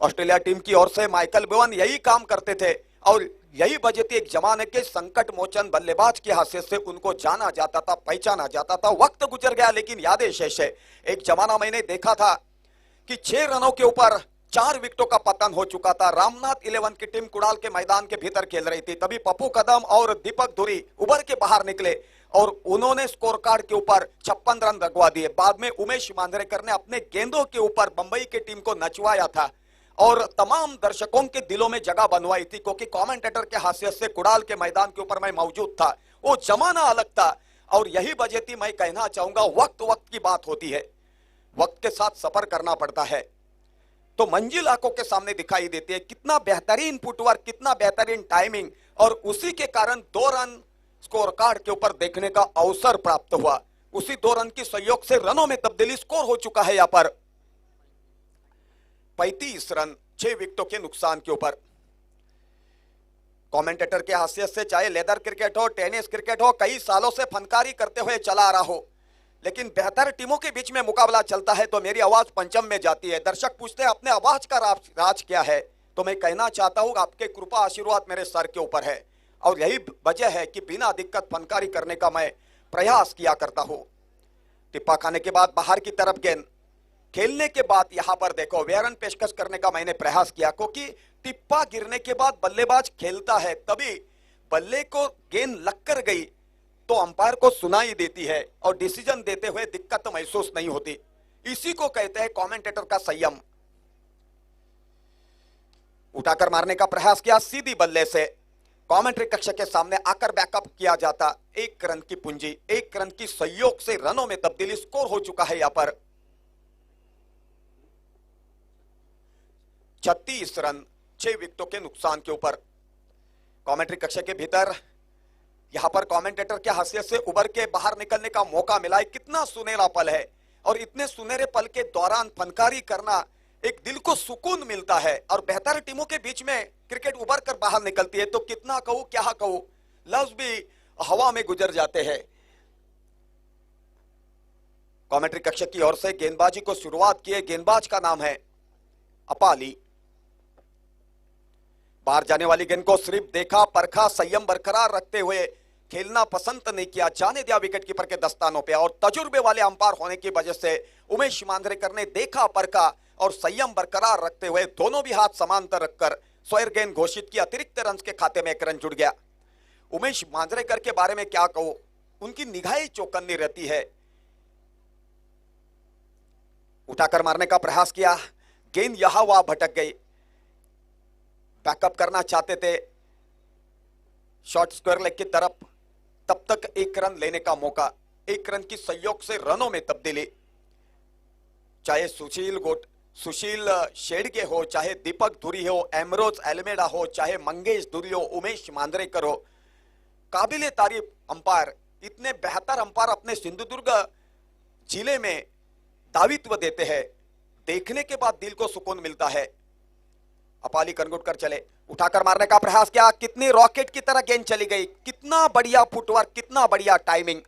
ऑस्ट्रेलिया टीम की ओर से माइकल बेवन यही काम करते थे, और यही वजह थी एक जमाने के संकट मोचन बल्लेबाज की हैसियत से उनको जाना जाता था, पहचाना जाता था। वक्त गुजर गया लेकिन यादें शेष है। एक जमाना मैंने देखा था कि 6 रनों के ऊपर 4 विकेटों का पतन हो चुका था। रामनाथ 11 की टीम कुड़ाल के मैदान के भीतर खेल रही थी, तभी पप्पू कदम और दीपक धुरी उभर के बाहर निकले और उन्होंने स्कोर कार्ड के ऊपर 56 रन लगवा दिए। बाद में उमेश मांजरेकर ने अपने गेंदों के ऊपर बंबई की टीम को नचवाया था और तमाम दर्शकों के दिलों में जगह बनवाई थी, क्योंकि कमेंटेटर के हैसियत से कुड़ाल के मैदान के ऊपर मैं मौजूद था। वो जमाना अलग था, और यही वजह थी मैं कहना चाहूंगा वक्त वक्त की बात होती है, वक्त के साथ सफर करना पड़ता है तो मंजिल आंखों के सामने दिखाई देती है। कितना बेहतरीन फुटवर्क, कितना बेहतरीन टाइमिंग, और उसी के कारण 2 रन स्कोर कार्ड के ऊपर देखने का अवसर प्राप्त हुआ। उसी 2 रन की सहयोग से रनों में तब्दीली। स्कोर हो चुका है यहां पर 35 रन 6 विकेटों के नुकसान के ऊपर। कमेंटेटर के हैसियत से चाहे लेदर क्रिकेट हो, टेनिस क्रिकेट हो, कई सालों से फनकारी करते हुए चला आ रहा हो, लेकिन बेहतर टीमों के बीच में मुकाबला चलता है तो मेरी आवाज पंचम में जाती है। दर्शक पूछते हैं अपने आवाज का राज क्या है, तो मैं कहना चाहता हूं आपके कृपा आशीर्वाद मेरे सर के ऊपर है, और यही वजह है कि बिना दिक्कत फनकारी करने का मैं प्रयास किया करता हूं। टिप्पा खाने के बाद बाहर की तरफ गेंद, खेलने के बाद यहां पर देखो वेयरन पेशकश करने का मैंने प्रयास किया, क्योंकि टिप्पा गिरने के बाद बल्लेबाज खेलता है, तभी बल्ले को गेंद लगकर गई तो अंपायर को सुनाई देती है और डिसीजन देते हुए दिक्कत महसूस नहीं होती। इसी को कहते हैं कमेंटेटर का संयम। उठाकर मारने का प्रयास किया सीधी बल्ले से, कमेंट्री कक्ष के सामने आकर बैकअप किया जाता। 1 रन की पूंजी, 1 रन की सहयोग से रनों में तब्दीली, स्कोर हो चुका है यहां पर 36 रन 6 विकेटों के नुकसान के ऊपर। कमेंट्री कक्ष के भीतर यहां पर कमेंटेटर के हैसियत से उबर के बाहर निकलने का मौका मिला है। कितना सुनहरा पल है, और इतने सुनहरे पल के दौरान फनकारी करना एक दिल को सुकून मिलता है। और बेहतर टीमों के बीच में क्रिकेट उबर कर बाहर निकलती है तो कितना कहूं क्या कहूं, लफ्ज भी हवा में गुजर जाते हैं। कमेंट्री कक्ष की ओर से गेंदबाजी को शुरुआत किए, गेंदबाज का नाम है अपाली। बाहर जाने वाली गेंद को सिर्फ देखा, परखा, संयम बरकरार रखते हुए खेलना पसंद नहीं किया, जाने दिया विकेट कीपर के दस्तानों पे। और तजुर्बे वाले अंपायर होने की वजह से उमेश मांजरेकर ने देखा, परखा और संयम बरकरार रखते हुए दोनों भी हाथ समांतर रखकर स्क्वायर गेंद घोषित किया। अतिरिक्त रन के खाते में 1 रन जुड़ गया। उमेश मांजरेकर के बारे में क्या कहूं, उनकी निगाहें चौकन्नी रहती है। उठाकर मारने का प्रयास किया, गेंद यहां वहां भटक गई। बैकअप करना चाहते थे शॉर्ट स्क्वायर लेग की तरफ, तब तक 1 रन लेने का मौका, 1 रन की सहयोग से रनों में तब्दीली। चाहे सुशील शेडगे हो, चाहे दीपक धुरी हो, एमरोज एलमेडा हो, चाहे मंगेश धुरी हो, उमेश मांजरेकर हो, काबिले तारीफ अंपायर, इतने बेहतर अंपायर अपने सिंधुदुर्ग जिले में दावित्व देते हैं। देखने के बाद दिल को सुकून मिलता है। अपाली कनगुट कर चले, उठाकर मारने का प्रयास किया, कितनी रॉकेट की तरह गेंद चली गई, कितना बढ़िया फुटवर्क, कितना बढ़िया टाइमिंग।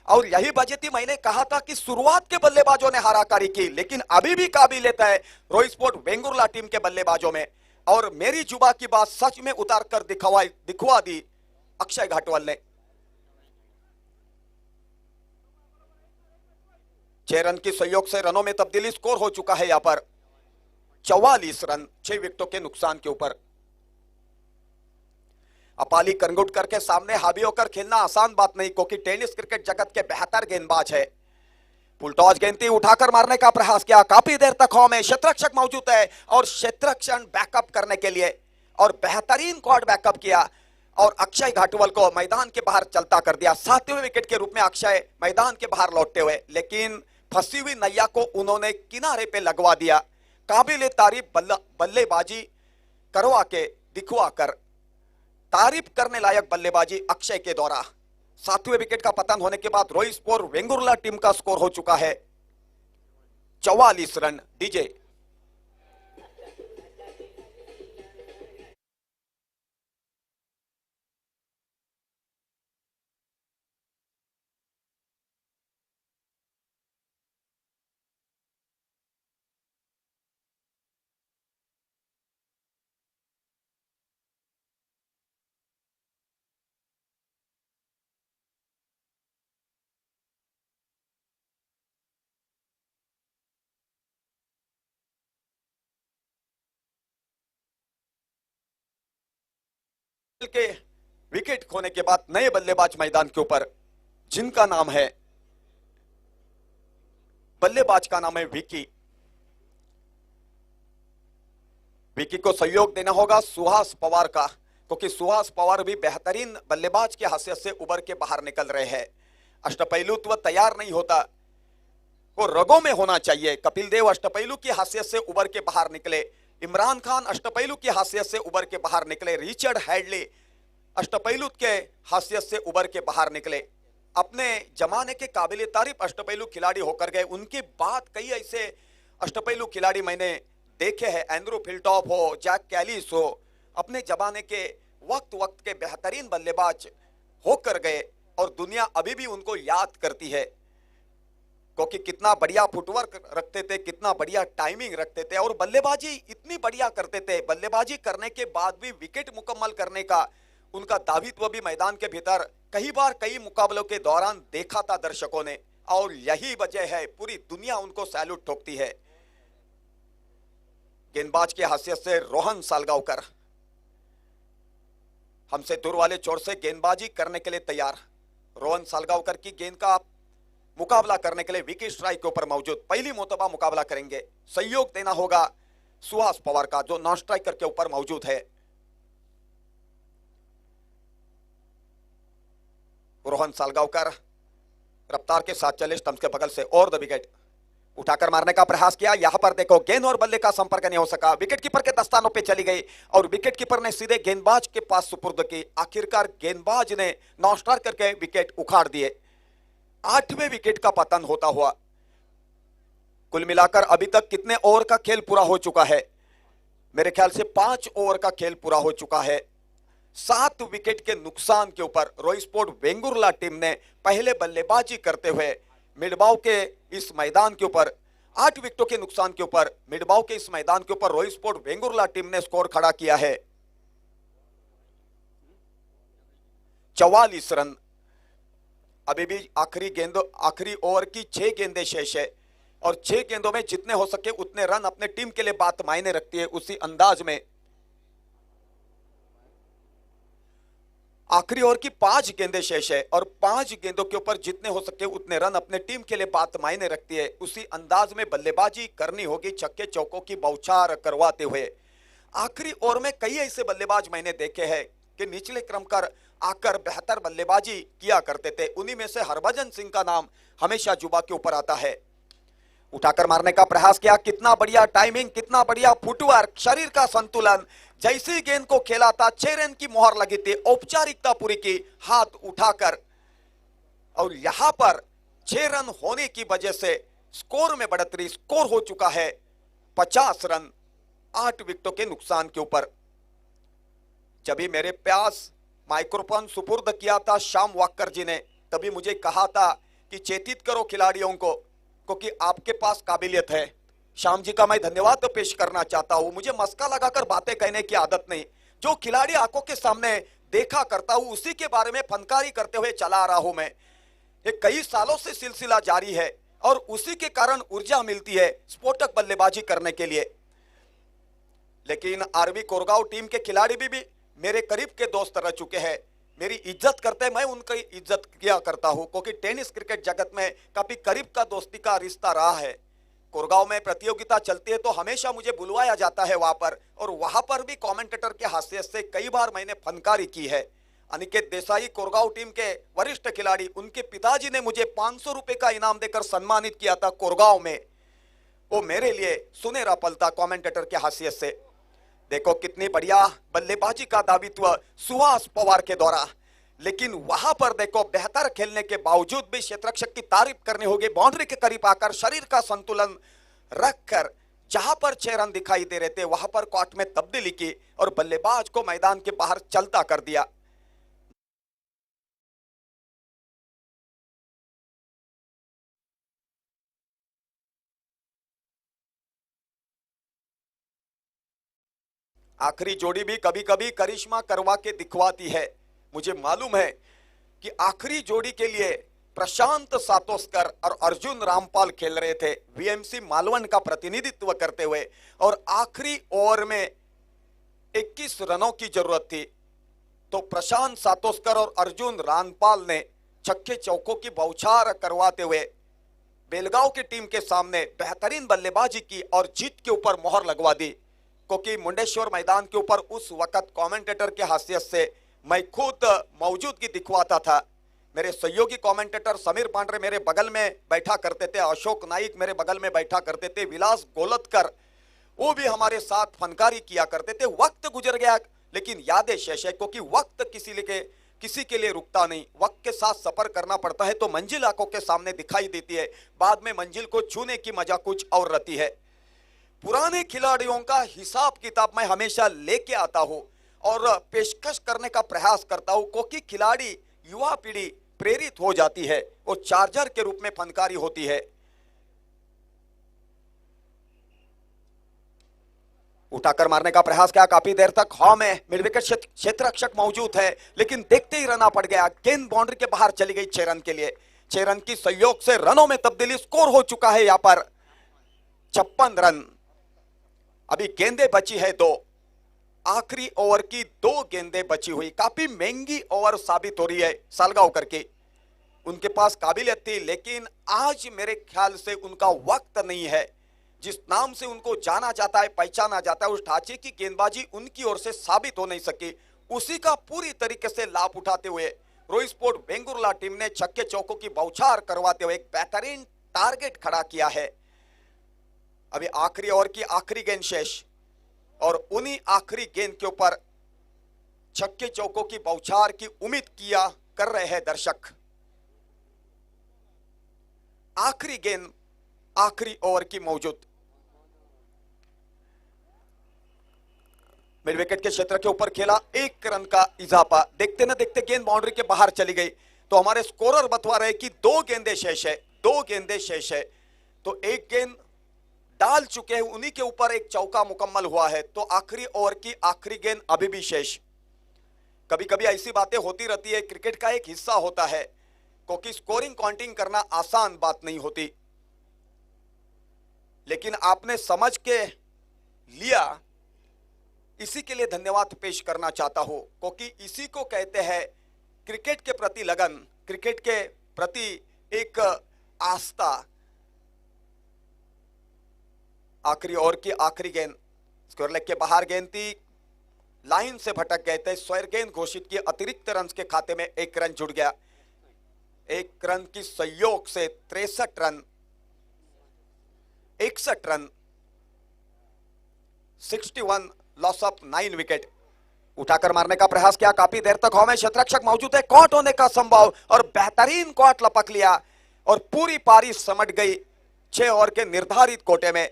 और यही वजह थी, मैंने कहा था कि शुरुआत के बल्लेबाजों ने हाराकारी की, लेकिन अभी भी काबिलियत है रोहित स्पोर्ट वेंगुर्ला टीम के बल्लेबाजों में। और मेरी जुबा की बात सच में उतार कर दिखवा दी अक्षय घाटवाल ने। 6 रन की सहयोग से रनों में तब्दीली, स्कोर हो चुका है यहां पर 44 रन 6 विकेटों के नुकसान के ऊपर। अपाली कनगुटकर के सामने हावी होकर खेलना आसान बात नहीं, क्योंकि टेनिस क्रिकेट जगत के बेहतर गेंदबाज है। फुलटॉस गेंद थी, उठाकर मारने का प्रयास किया, काफी देर तक हवा में, क्षेत्ररक्षक मौजूद है और क्षेत्ररक्षण बैकअप करने के लिए और बेहतरीन क्वाड बैकअप किया और अक्षय घाटवाल को मैदान के बाहर चलता कर दिया। 7वें विकेट के रूप में अक्षय मैदान के बाहर लौटते हुए, लेकिन फंसी हुई नैया को उन्होंने किनारे पे लगवा दिया। काबिले तारीफ बल्लेबाजी करवा के दिखवा कर, तारीफ करने लायक बल्लेबाजी अक्षय के द्वारा। 7वें विकेट का पतन होने के बाद रोहित स्पोर्ट वेंगुर्ला टीम का स्कोर हो चुका है 44 रन। डीजे के विकेट खोने के बाद नए बल्लेबाज मैदान के ऊपर, जिनका नाम है, बल्लेबाज का नाम है विकी। विकी को सहयोग देना होगा सुहास पवार का, क्योंकि सुहास पवार भी बेहतरीन बल्लेबाज की हैसियत से उबर के बाहर निकल रहे हैं। अष्टपैलुत्व तैयार नहीं होता, वो रगों में होना चाहिए। कपिल देव अष्टपैलु की हैसियत से उबर के बाहर निकले, इमरान खान अष्टपैलु की हैसियत से उबर के बाहर निकले, रिचर्ड हैडली अष्टपैलु के हैसियत से उबर के बाहर निकले। अपने जमाने के काबिले तारीफ अष्टपैलु खिलाड़ी होकर गए। उनके बाद कई ऐसे अष्टपैलु खिलाड़ी मैंने देखे हैं, एंड्रू फिल्टॉप हो, जैक कैलिस हो, अपने जमाने के वक्त के बेहतरीन बल्लेबाज होकर गए और दुनिया अभी भी उनको याद करती है, क्योंकि कितना बढ़िया फुटवर्क रखते थे, कितना बढ़िया टाइमिंग रखते थे और बल्लेबाजी इतनी बढ़िया करते थे। बल्लेबाजी करने के बाद भी विकेट मुकम्मल करने का उनका दावित्व भी मैदान के भीतर कई बार कई मुकाबलों के दौरान देखा था दर्शकों ने, और यही वजह है पूरी दुनिया उनको सैल्यूट ठोकती है। गेंदबाज की हैसियत से रोहन सालगांवकर हमसे दूर वाले छोर से गेंदबाजी करने के लिए तैयार। रोहन सालगावकर की गेंद का मुकाबला करने के लिए विकेट स्ट्राइक के ऊपर मौजूद, पहली मोतबा मुकाबला करेंगे। सहयोग देना होगा सुहास पवार का, जो नॉन स्ट्राइकर के ऊपर मौजूद है। रोहन सालगावकर रफ्तार के साथ चले स्टंप के बगल से और द विकेट उठाकर मारने का प्रयास किया। यहां पर देखो गेंद और बल्ले का संपर्क नहीं हो सका, विकेट कीपर के दस्तानों पे चली गई और विकेट कीपर ने सीधे गेंदबाज के पास सुपुर्द की। आखिरकार गेंदबाज ने नॉन स्ट्राइक करके विकेट उखाड़ दिए। 8वें विकेट का पतन होता हुआ। कुल मिलाकर अभी तक कितने ओवर का खेल पूरा हो चुका है? मेरे ख्याल से 5 ओवर का खेल पूरा हो चुका है। 7 विकेट के नुकसान के ऊपर रोई स्पोर्ट वेंगुर्ला टीम ने पहले बल्लेबाजी करते हुए मिडबाव के इस मैदान के ऊपर 8 विकेटों के नुकसान के ऊपर मिडबाव के इस मैदान के ऊपर रोई स्पोर्ट वेंगुर्ला टीम ने स्कोर खड़ा किया है 44 रन। अभी भी आखिरी ओवर की 6 गेंदें शेष है और 6 गेंदों में जितने हो सके उतने रन अपने टीम के लिए बात मायने रखती है। उसी अंदाज में आखिरी ओवर की 5 गेंदें शेष है और 5 गेंदों के ऊपर जितने हो सके उतने रन अपने टीम के लिए बात मायने रखती है। उसी अंदाज में बल्लेबाजी करनी होगी छक्के चौकों की बौछार करवाते हुए। आखिरी ओवर में कई ऐसे बल्लेबाज मैंने देखे हैं कि निचले क्रम कर आकर बेहतर बल्लेबाजी किया करते थे। उन्हीं में से हरभजन सिंह का नाम हमेशा जुबा के ऊपर आता है। उठाकर मारने का प्रयास किया, कितना बढ़िया टाइमिंग, कितना बढ़िया फुटवर्क, शरीर का संतुलन। जैसी गेंद को खेला था 6 रन की मोहर लगी थी, औपचारिकता पूरी की हाथ उठाकर। और यहां पर 6 रन होने की वजह से स्कोर में बढ़ोतरी, स्कोर हो चुका है 50 रन 8 विकेटों के नुकसान के ऊपर। जब भी मेरे प्यास माइक्रोफोन सुपुर्द किया था श्याम वाकर जी ने, तभी मुझे कहा था कि चेतित करो खिलाड़ियों को, क्योंकि आपके पास काबिलियत है। श्याम जी का मैं धन्यवाद पेश करना चाहता हूं। मुझे मस्का लगाकर बातें कहने की आदत नहीं, जो खिलाड़ी आंखों के सामने देखा करता हूं उसी के बारे में फनकारी करते हुए चला रहा हूं मैं। ये कई सालों से सिलसिला जारी है और उसी के कारण ऊर्जा मिलती है स्फोटक बल्लेबाजी करने के लिए। लेकिन आरबी कोरगांव टीम के खिलाड़ी भी मेरे करीब के दोस्त रह चुके हैं, मेरी इज्जत करते हैं, मैं उनकी इज्जत किया करता हूं, क्योंकि टेनिस क्रिकेट जगत में काफी करीब का दोस्ती का रिश्ता रहा है। कोरगांव में प्रतियोगिता चलती है तो हमेशा मुझे बुलवाया जाता है वहां पर, और वहां पर भी कमेंटेटर के हैसियत से कई बार मैंने फनकारी की है। अनिकेत देसाई कोरगांव टीम के वरिष्ठ खिलाड़ी, उनके पिताजी ने मुझे 500 रुपए का इनाम देकर सम्मानित किया था कोरगांव में। वो मेरे लिए सुनहरा पल था कमेंटेटर के हैसियत से। देखो कितनी बढ़िया बल्लेबाजी का दावित्व सुहास पवार के द्वारा, लेकिन वहां पर देखो बेहतर खेलने के बावजूद भी क्षेत्ररक्षक की तारीफ करनी होगी। बाउंड्री के करीब आकर शरीर का संतुलन रखकर जहां पर 6 रन दिखाई दे रहे थे वहां पर कॉट में तब्दीली की और बल्लेबाज को मैदान के बाहर चलता कर दिया। आखिरी जोड़ी भी कभी कभी करिश्मा करवा के दिखवाती है। मुझे मालूम है कि आखिरी जोड़ी के लिए प्रशांत सातोस्कर और अर्जुन रामपाल खेल रहे थे वीएमसी मालवण का प्रतिनिधित्व करते हुए, और आखिरी ओवर में 21 रनों की जरूरत थी। तो प्रशांत सातोस्कर और अर्जुन रामपाल ने छक्के चौकों की बौछार करवाते हुए बेलगांव की टीम के सामने बेहतरीन बल्लेबाजी की और जीत के ऊपर मोहर लगवा दी। क्योंकि मुंडेश्वर मैदान के ऊपर उस वक्त कमेंटेटर के हैसियत से मैं खुद मौजूदगी दिखवाता था। मेरे सहयोगी कमेंटेटर समीर पांड्रे मेरे बगल में बैठा करते थे, अशोक नाइक मेरे बगल में बैठा करते थे, विलास गोलतकर वो भी हमारे साथ फनकारी किया करते थे। वक्त गुजर गया लेकिन यादें शेष है, क्योंकि वक्त किसी के लिए रुकता नहीं। वक्त के साथ सफर करना पड़ता है तो मंजिल आंखों के सामने दिखाई देती है, बाद में मंजिल को छूने की मजा कुछ और रहती है। पुराने खिलाड़ियों का हिसाब किताब मैं हमेशा लेके आता हूं और पेशकश करने का प्रयास करता हूं, क्योंकि खिलाड़ी युवा पीढ़ी प्रेरित हो जाती है, वो चार्जर के रूप में फनकारी होती है। उठाकर मारने का प्रयास किया, काफी देर तक हॉ में मिड विकेट क्षेत्ररक्षक मौजूद है, लेकिन देखते ही रना पड़ गया। गेंद बाउंड्री के बाहर चली गई 6 रन के लिए। 6 रन की सहयोग से रनों में तब्दीली, स्कोर हो चुका है यहां पर 56 रन। अभी गेंदें बची है 2, आखिरी ओवर की 2 गेंदें बची हुई। काफी महंगी ओवर साबित हो रही है सालगांवकर की। उनके पास काबिलियत थी, लेकिन आज मेरे ख्याल से उनका वक्त नहीं है। जिस नाम से उनको जाना जाता है, पहचाना जाता है, उस ढांचे की गेंदबाजी उनकी ओर से साबित हो नहीं सकी। उसी का पूरी तरीके से लाभ उठाते हुए रोहित स्पोर्ट वेंगुर्ला टीम ने छक्के चौकों की बौछार करवाते हुए एक बेहतरीन टारगेट खड़ा किया है। अभी आखिरी ओवर की आखिरी गेंद शेष, और उन्हीं आखिरी गेंद के ऊपर छक्के चौकों की बौछार की उम्मीद किया कर रहे हैं दर्शक। आखिरी गेंद आखिरी ओवर की मौजूद। मिड विकेट के क्षेत्र के ऊपर खेला, 1 रन का इजाफा। देखते ना देखते गेंद बाउंड्री के बाहर चली गई, तो हमारे स्कोरर बतवा रहे कि 2 गेंदें शेष है, 2 गेंदें शेष है। तो 1 गेंद डाल चुके हैं, उन्हीं के ऊपर एक चौका मुकम्मल हुआ है, तो आखिरी ओवर की आखिरी गेंद अभी भी शेष। कभी कभी ऐसी बातें होती रहती है, क्रिकेट का एक हिस्सा होता है, क्योंकि स्कोरिंग काउंटिंग करना आसान बात नहीं होती। लेकिन आपने समझ के लिया, इसी के लिए धन्यवाद पेश करना चाहता हूं, क्योंकि इसी को कहते हैं क्रिकेट के प्रति लगन, क्रिकेट के प्रति एक आस्था। आखिरी ओवर की आखिरी गेंद स्क्वायर लेग के बाहर गेंद थी, लाइन से भटक गए थे, स्क्वायर गेंद घोषित की। अतिरिक्त रन के खाते में 1 रन जुड़ गया। 1 रन की सहयोग से 63 run, 61 run, 61 loss of 9 wicket. उठाकर मारने का प्रयास किया, काफी देर तक हमें शतरक्षक मौजूद है, कॉट होने का संभव, और बेहतरीन कॉट लपक लिया और पूरी पारी समट गई 6 ओवर के निर्धारित कोटे में।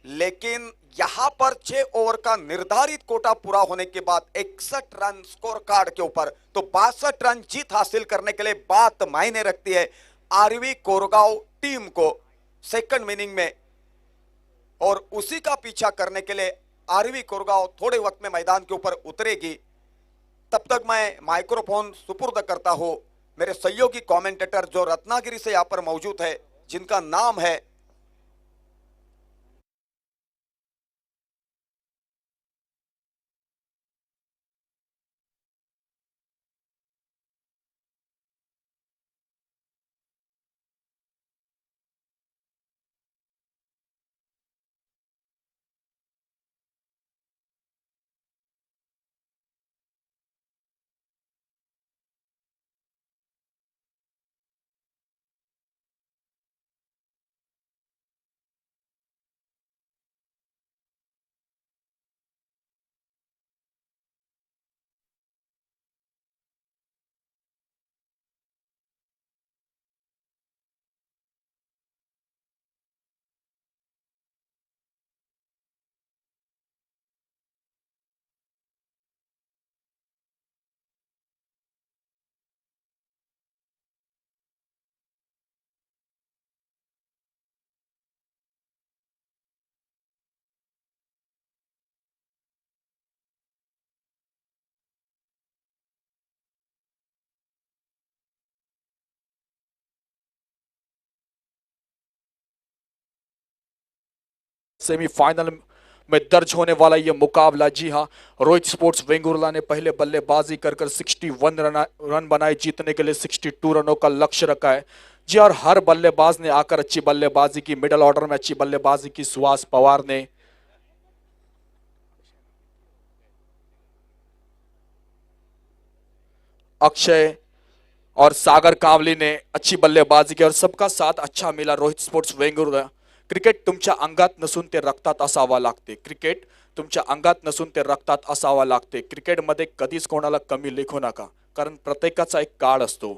लेकिन यहां पर 6 ओवर का निर्धारित कोटा पूरा होने के बाद 61 रन स्कोर कार्ड के ऊपर, तो 62 रन जीत हासिल करने के लिए बात मायने रखती है आरवी कोरगांव टीम को सेकंड इनिंग में। और उसी का पीछा करने के लिए आरवी कोरगांव थोड़े वक्त में मैदान के ऊपर उतरेगी। तब तक मैं माइक्रोफोन सुपुर्द करता हूं मेरे सहयोगी कमेंटेटर जो रत्नागिरी से यहां पर मौजूद है, जिनका नाम है सेमीफाइनल में दर्ज होने वाला यह मुकाबला। जी हां, रोहित स्पोर्ट्स वेंगुर्ला ने पहले बल्लेबाजी कर 61 रन बनाए, जीतने के लिए 62 रनों का लक्ष्य रखा है। जी, और हर बल्लेबाज ने आकर अच्छी बल्लेबाजी की। मिडिल ऑर्डर में अच्छी बल्लेबाजी की सुहास पवार ने, अक्षय और सागर कावली ने अच्छी बल्लेबाजी की, और सबका साथ अच्छा मिला रोहित स्पोर्ट्स वेंगुर्ला। क्रिकेट तुमच्या अंगात नसून ते रक्तात असावा लागते, क्रिकेट तुमच्या अंगात नसून ते रक्तात असावा लागते। क्रिकेटमध्ये कधीच कोणाला कमी लेखू नका, कारण प्रत्येकाचा एक काळ असतो।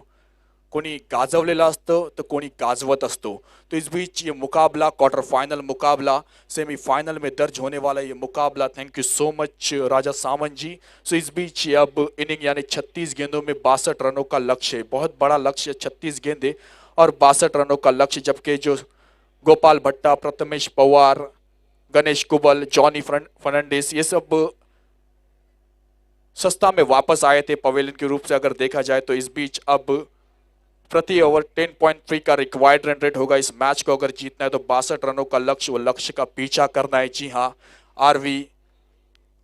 कोणी गाजवलेला असतं तर कोणी गाजवत असतो। तो इस बीच ये मुकाबला, क्वार्टर फाइनल मुकाबला, सेमीफाइनल में दर्ज होने वाला ये मुकाबला। थैंक यू सो मच राजा सावंत जी। सो इस बीच अब इनिंग यानी 36 गेंदों में 62 रनों का लक्ष्य है, बहुत बड़ा लक्ष्य, 36 गेंदे और 62 रनों का लक्ष्य। जबकि जो गोपाल भट्टा, प्रथमेश पवार, गणेश कुबल, जॉनी फर्नांडिस, ये सब सस्ता में वापस आए थे पवेलियन के रूप से अगर देखा जाए तो। इस बीच अब प्रति ओवर 10.3 का रिक्वायर्ड रन रेट होगा। इस मैच को अगर जीतना है तो 62 रनों का लक्ष्य, वो लक्ष्य का पीछा करना है। जी हाँ, आरवी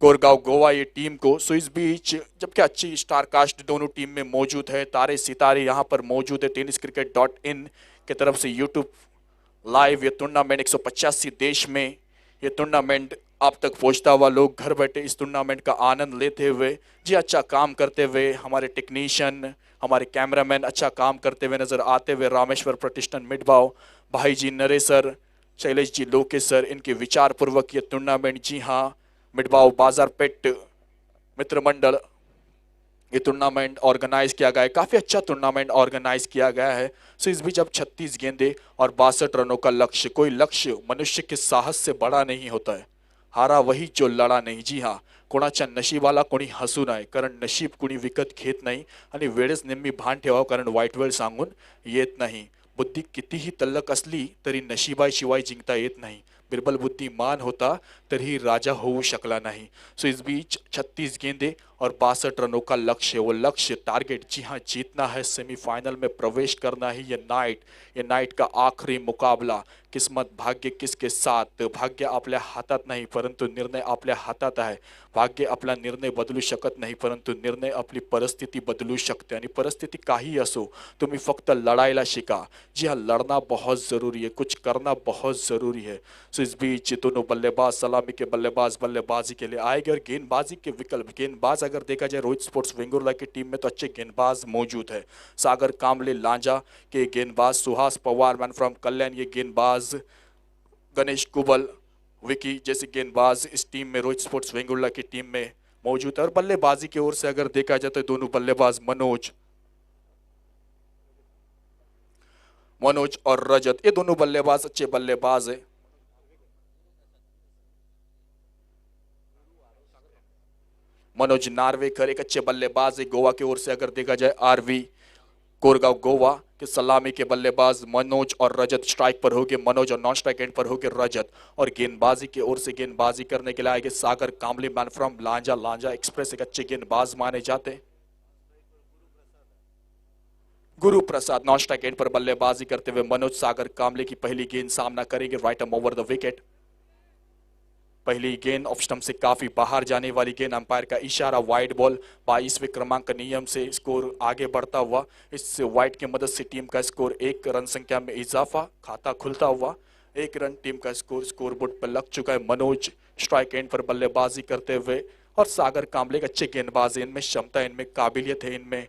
कोरगांव गोवा ये टीम को। सो इस बीच जबकि अच्छी स्टार कास्ट दोनों टीम में मौजूद है, तारे सितारे यहाँ पर मौजूद है। tenniscricket.in की तरफ से यूट्यूब लाइव ये टूर्नामेंट 185 देश में ये टूर्नामेंट आप तक पहुंचता हुआ, लोग घर बैठे इस टूर्नामेंट का आनंद लेते हुए जी अच्छा काम करते हुए, हमारे टेक्नीशियन हमारे कैमरामैन अच्छा काम करते हुए नजर आते हुए, रामेश्वर प्रतिष्ठान मिडबाव भाई जी नरेश सर, शैलेश जी लोकेश सर, इनके विचार पूर्वक ये टूर्नामेंट जी हाँ मिडबाव बाजारपेट मित्र मंडल ये टूर्नामेंट ऑर्गेनाइज किया गया है। काफी अच्छा टूर्नामेंट ऑर्गेनाइज किया गया है। सो इस बीच अब 36 गेंदे और 62 रनों का लक्ष्य, कोई लक्ष्य मनुष्य के साहस से बड़ा नहीं होता है, हारा वही जो लढा नाही। जी हाँ, कोणाच्या नशिबाला कोणी हसू नये, कारण नशीब कुणी विकत घेत नाही आणि वेळेस नेहमी भान ठेवावं, कारण वाईट वेळ सांगून येत नाही। बुद्धी कितीही तल्लक असली तरी नशिबाशिवाय जिंकता येत नाही। बिरबल बुद्धिमान होता तरीही राजा होऊ शकला नहीं। सो इस बीच 36 गेंदे और 62 रनों का लक्ष्य, वो लक्ष्य टारगेट जी हाँ जीतना है, सेमीफाइनल में प्रवेश करना है। ये नाइट का आखिरी मुकाबला, किस्मत भाग्य किसके साथ, भाग्य आपल्या हातात नाही परंतु निर्णय आपल्या हातात आहे। भाग्य आपला निर्णय बदलू शकत नाही परंतु निर्णय आपली परिस्थिती बदलू शकते, आणि परिस्थिती काही असो तुम्ही फक्त लढायला शिका। जी हाँ, लड़ना बहुत जरूरी है, कुछ करना बहुत जरूरी है। सो इस बीच दोनों बल्लेबाज सलामी के बल्लेबाज बल्लेबाजी के लिए आएंगे, और गेंदबाजी के विकल्प, गेंदबाज अगर देखा जाए रोहित स्पोर्ट्स वेंगुर्ला की टीम में तो अच्छे गेंदबाज मौजूद है। सागर कामले लांजा के गेंदबाज, सुहास पवार मैन फ्रॉम कल्याण ये गेंदबाज, गणेश कुबल विकी जैसे गेंदबाज इस टीम में रोहित स्पोर्ट्स वेंगुर्ला की टीम में मौजूद है। और बल्लेबाजी की ओर से अगर देखा जाए तो दोनों बल्लेबाज मनोज और रजत, ये दोनों बल्लेबाज अच्छे बल्लेबाज है। मनोज नार्वेकर एक अच्छे बल्लेबाज है। गोवा की ओर से अगर देखा जाए आरवी कोरगांव गोवा के सलामी के बल्लेबाज मनोज और रजत, स्ट्राइक पर होगे मनोज और नॉन स्ट्राइक एंड पर होगे रजत। और गेंदबाजी की ओर से गेंदबाजी करने के लिए आएंगे Sagar Kamle man from Lanja, Lanja express एक अच्छे गेंदबाज माने जाते हैं। Guru Prasad non strike and पर बल्लेबाजी करते हुए मनोज सागर कामले की पहली गेंद सामना करेंगे, right arm over the wicket. पहली गेंद ऑफ स्टंप से काफी बाहर जाने वाली गेंद, अंपायर का इशारा वाइड बॉल। 22वें क्रमांक नियम से स्कोर आगे बढ़ता हुआ, इस वाइड की मदद से टीम का स्कोर 1 रन संख्या में इजाफा, खाता खुलता हुआ 1 रन टीम का स्कोर बोर्ड पर लग चुका है। मनोज स्ट्राइक एंड पर बल्लेबाजी करते हुए, और सागर कामले एक अच्छे गेंदबाज है, इनमें क्षमता, इनमें काबिलियत है, इनमें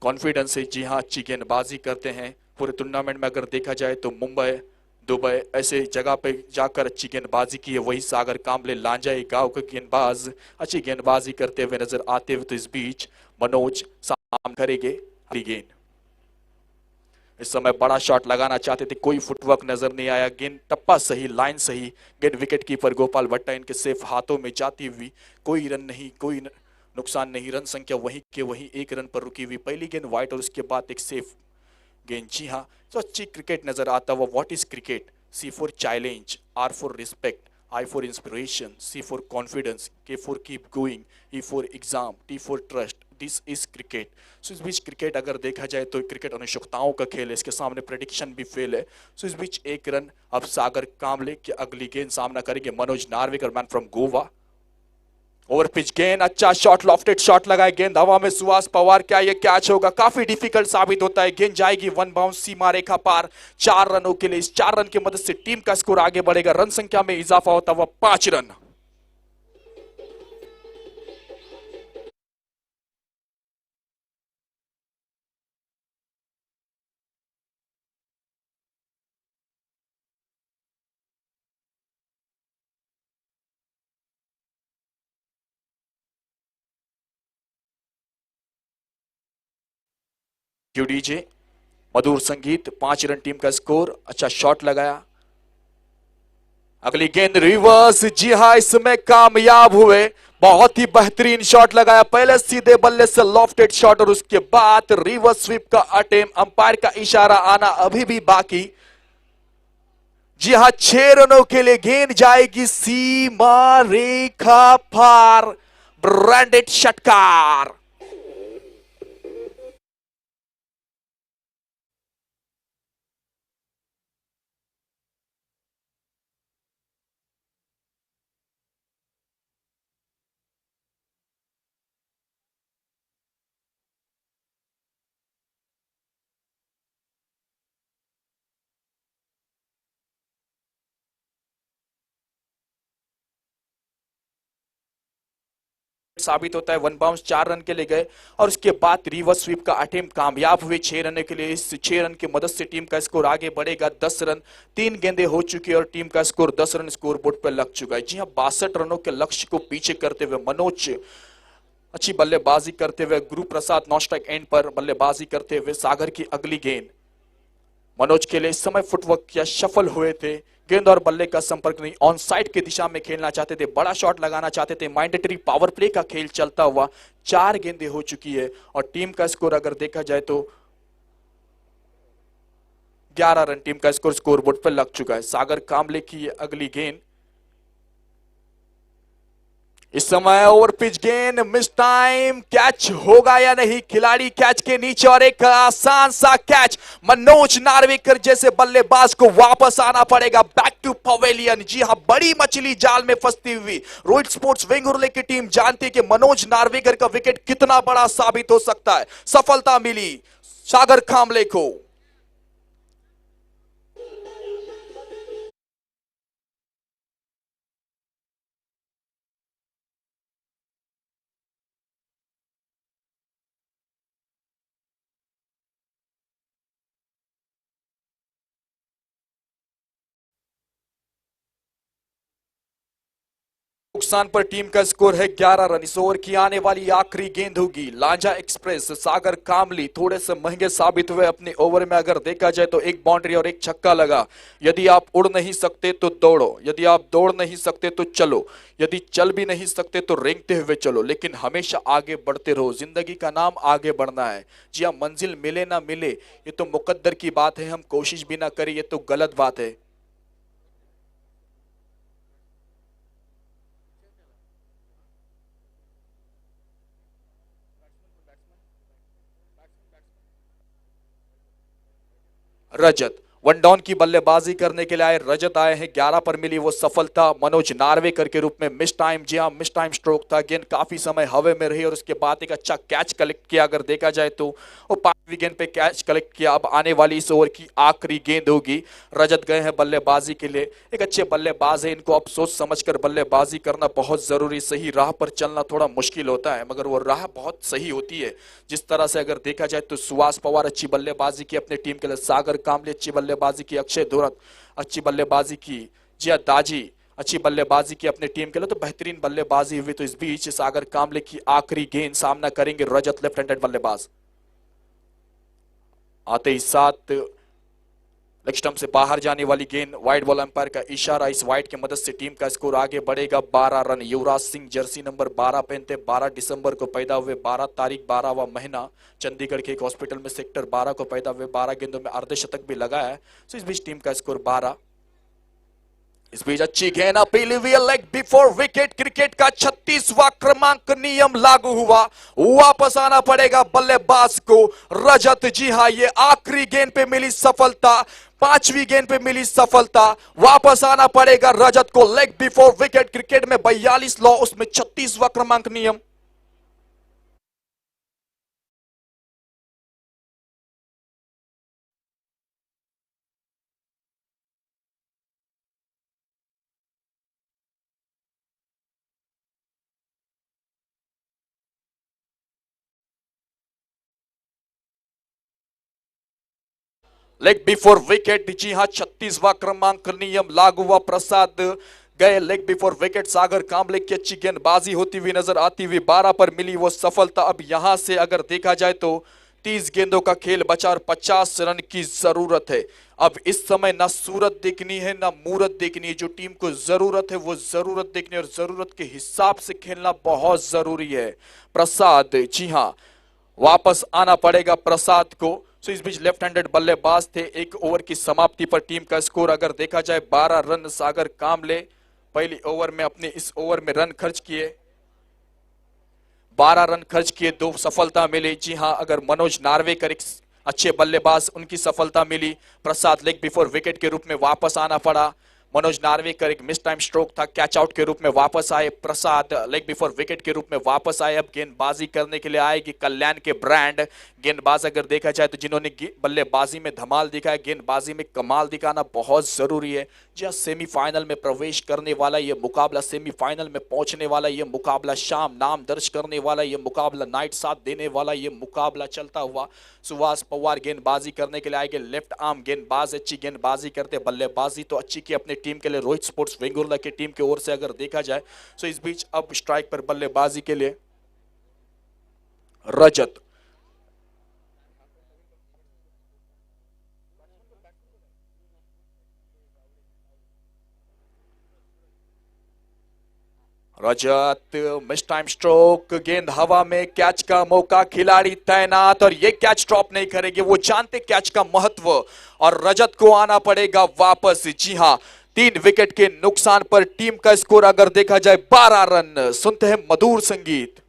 कॉन्फिडेंस है। जी हाँ, अच्छी गेंदबाजी करते हैं। पूरे टूर्नामेंट में अगर देखा जाए तो मुंबई दुबई ऐसे जगह पे जाकर अच्छी गेंदबाजी की है, वही सागर कामले लांजा एक गांव के गेंदबाज अच्छी गेंदबाजी करते हुए नजर आते हुए। तो इस बीच मनोज सामना करेंगे गेंद, इस समय बड़ा शॉट लगाना चाहते थे, कोई फुटवर्क नजर नहीं आया, गेंद टप्पा सही, लाइन सही, गेंद विकेट कीपर गोपाल भट्टा इनके सेफ हाथों में जाती हुई, कोई रन नहीं, कोई नुकसान नहीं, रन संख्या वहीं के वहीं 1 रन पर रुकी हुई। पहली गेंद वाइट और उसके बाद एक सेफ गेंद। जी हाँ, तो अच्छी क्रिकेट नजर आता हुआ। What is cricket? C for challenge, R for respect, I for inspiration, C for confidence, K for keep going, E for exam, T for trust, this is cricket. So इस बीच क्रिकेट अगर देखा जाए तो क्रिकेट आवश्यकताओं का खेल है, इसके सामने प्रेडिक्शन भी फेल है। सो इस बीच 1 रन अब सागर कामले की अगली गेंद सामना करेंगे Manoj Narvekar man from Goa. Over pitch गेंद, अच्छा शॉट, लॉफ्टेड शॉट लगाए, गेंद हवा में, सुहास पवार, क्या ये कैच होगा? काफी डिफिकल्ट साबित होता है। गेंद जाएगी 1 बाउंस सीमा रेखा पार 4 रनों के लिए। इस 4 रन की मदद से टीम का स्कोर आगे बढ़ेगा, रन संख्या में इजाफा होता हुआ 5 रन। डीजे मधुर संगीत, 5 रन टीम का स्कोर, अच्छा शॉट लगाया। अगली गेंद रिवर्स, जी हां इसमें कामयाब हुए, बहुत ही बेहतरीन शॉट लगाया, पहले सीधे बल्ले से लॉफ्टेड शॉट और उसके बाद रिवर्स स्वीप का अटेम्प्ट, अंपायर का इशारा आना अभी भी बाकी। जी हां, 6 रनों के लिए गेंद जाएगी सीमा रेखा पार, ब्रांडेड षटकार। साबित होता है। 1 बाउंस 4 रन के लिए गए और उसके बाद रिवर्स स्वीप का अटेम्प्ट कामयाब हुए 6 रन के लिए। इस 6 रन की मदद से टीम का स्कोर आगे बढ़ेगा 10 रन। 3 गेंदें हो चुकी है और टीम का स्कोर 10 रन स्कोर बोर्ड पर लग चुका है। जी हाँ, 62 रनों के लक्ष्य को पीछे करते हुए मनोज अच्छी बल्लेबाजी करते हुए, Guru Prasad non strike and पर बल्लेबाजी करते हुए। सागर की अगली गेंद मनोज के लिए इस समय फुटवर्क या शफल हुए थे, गेंद और बल्ले का संपर्क नहीं, ऑन साइड की दिशा में खेलना चाहते थे, बड़ा शॉट लगाना चाहते थे, मैंडेटरी पावर प्ले का खेल चलता हुआ। 4 गेंदें हो चुकी है और टीम का स्कोर अगर देखा जाए तो 11 रन टीम का स्कोर स्कोरबोर्ड पर लग चुका है। सागर कामले की अगली गेंद, इस समय ओवर पिच गेंद, मिस टाइम, कैच होगा या नहीं, खिलाड़ी कैच के नीचे और एक आसान सा कैच। मनोज नार्वेकर जैसे बल्लेबाज को वापस आना पड़ेगा बैक टू पवेलियन। जी हां, बड़ी मछली जाल में फंसती हुई रोहित स्पोर्ट्स वेंगुर्ले की टीम जानती है कि मनोज नार्वेकर का विकेट कितना बड़ा साबित हो सकता है। सफलता मिली सागर कामले को। नुकसान पर टीम का स्कोर है 11 रन। इस ओवर की आने वाली आखिरी गेंद होगी। लांजा एक्सप्रेस सागर कामली थोड़े से महंगे साबित हुए अपने ओवर में। अगर देखा जाए तो 1 बाउंड्री और 1 छक्का लगा। यदि आप उड़ नहीं सकते तो दौड़ो, यदि आप दौड़ नहीं सकते तो चलो, यदि चल भी नहीं सकते तो रेंगते हुए चलो, लेकिन हमेशा आगे बढ़ते रहो। जिंदगी का नाम आगे बढ़ना है। जी हाँ, मंजिल मिले ना मिले ये तो मुकद्दर की बात है, हम कोशिश भी ना करें ये तो गलत बात है। रजत 1 डाउन की बल्लेबाजी करने के लिए आए। रजत आए हैं, 11 पर मिली वो सफलता मनोज नार्वेकर के रूप में। मिस टाइम, जी हां मिस टाइम स्ट्रोक था, गेंद काफी समय हवा में रही और उसके बाद एक अच्छा कैच कलेक्ट किया। अगर देखा जाए तो वो 5वीं गेंद पे कैच कलेक्ट किया। अब आने वाली इस ओवर की आखिरी गेंद होगी। रजत गए हैं बल्लेबाजी के लिए, एक अच्छे बल्लेबाज है, इनको अब सोच समझकर बल्लेबाजी करना बहुत जरूरी। सही राह पर चलना थोड़ा मुश्किल होता है मगर वो राह बहुत सही होती है। जिस तरह से अगर देखा जाए तो सुहास पवार अच्छी बल्लेबाजी की अपनी टीम के लिए, सागर कामले अच्छी बल्लेबाजी की, अक्षय धुरत अच्छी बल्लेबाजी की, जिया दाजी अच्छी बल्लेबाजी की अपनी टीम के लिए, तो बेहतरीन बल्लेबाजी हुई। तो इस बीच सागर कामले की आखिरी गेंद सामना करेंगे रजत लेफ्ट हैंडेड बल्लेबाज। आते ही साथ लेग स्टंप से बाहर जाने वाली गेंद, वाइड बॉल अंपायर का इशारा, इस वाइड की मदद से टीम का स्कोर आगे बढ़ेगा 12 run. Yuvraj Singh Jersey number 12 पहनते, 12 दिसंबर को पैदा हुए, 12 तारीख 12वां महीना, चंडीगढ़ के एक हॉस्पिटल में सेक्टर 12 को पैदा हुए, 12 गेंदों में अर्धशतक भी लगाया है। तो इस बीच टीम का स्कोर 12। इस बीच अच्छी गेंद अपील हुई, लेग बिफोर विकेट। क्रिकेट का 36वां क्रमांक नियम लागू हुआ, वापस आना पड़ेगा बल्लेबाज को रजत। जी हां, ये आखिरी गेंद पे मिली सफलता, 5वीं गेंद पे मिली सफलता, वापस आना पड़ेगा रजत को। लेग बिफोर विकेट, क्रिकेट में 42 लॉ, उसमें 36वां क्रमांक नियम। लेग बिफोर विकेट, जी हां 36वां क्रमांक नियम लागू हुआ। प्रसाद गए लेग बिफोर विकेट। सागर कामले की अच्छी गेंदबाजी होती हुई नजर आती हुई, 12 पर मिली वो सफलता। अब यहां से अगर देखा जाए तो 30 गेंदों का खेल बचा और 50 रन की जरूरत है। अब इस समय ना सूरत देखनी है ना मूरत देखनी है, जो टीम को जरूरत है वो जरूरत देखनी है और जरूरत के हिसाब से खेलना बहुत जरूरी है। प्रसाद, जी हां वापस आना पड़ेगा प्रसाद को। तो इस बीच लेफ्ट हैंडेड बल्लेबाज थे। 1 ओवर की समाप्ति पर टीम का स्कोर अगर देखा जाए 12 रन। सागर कामले पहली ओवर में अपने इस ओवर में रन खर्च किए, 12 रन खर्च किए, 2 सफलता मिली। जी हां, अगर मनोज नार्वेकर एक अच्छे बल्लेबाज, उनकी सफलता मिली। प्रसाद लेग बिफोर विकेट के रूप में वापस आना पड़ा। मनोज नार्वेकर एक मिस टाइम स्ट्रोक था, कैच आउट के रूप में वापस आए। प्रसाद लेग बिफोर विकेट के रूप में वापस आए। अब गेंदबाजी करने के लिए आएगी कल्याण के ब्रांड गेंदबाज। अगर देखा जाए तो जिन्होंने बल्लेबाजी में धमाल दिखाया, गेंदबाजी में कमाल दिखाना बहुत जरूरी है। जहां सेमीफाइनल में प्रवेश करने वाला ये मुकाबला, सेमीफाइनल में पहुंचने वाला ये मुकाबला, शाम नाम दर्ज करने वाला ये मुकाबला, नाइट साथ देने वाला ये मुकाबला चलता हुआ। सुहास पवार गेंदबाजी करने के लिए आएंगे। लेफ्ट आर्म गेंदबाज अच्छी गेंदबाजी करते, बल्लेबाजी तो अच्छी की अपनी टीम के लिए रोहित स्पोर्ट्स वेंगुर्ला की टीम की ओर से अगर देखा जाए। सो इस बीच अब स्ट्राइक पर बल्लेबाजी के लिए रजत। रजत मिस टाइम स्ट्रोक, गेंद हवा में, कैच का मौका, खिलाड़ी तैनात और ये कैच ड्रॉप नहीं करेंगे। वो जानते कैच का महत्व और रजत को आना पड़ेगा वापस। जी हां, 3 विकेट के नुकसान पर टीम का स्कोर अगर देखा जाए 12 रन। सुनते हैं मधुर संगीत।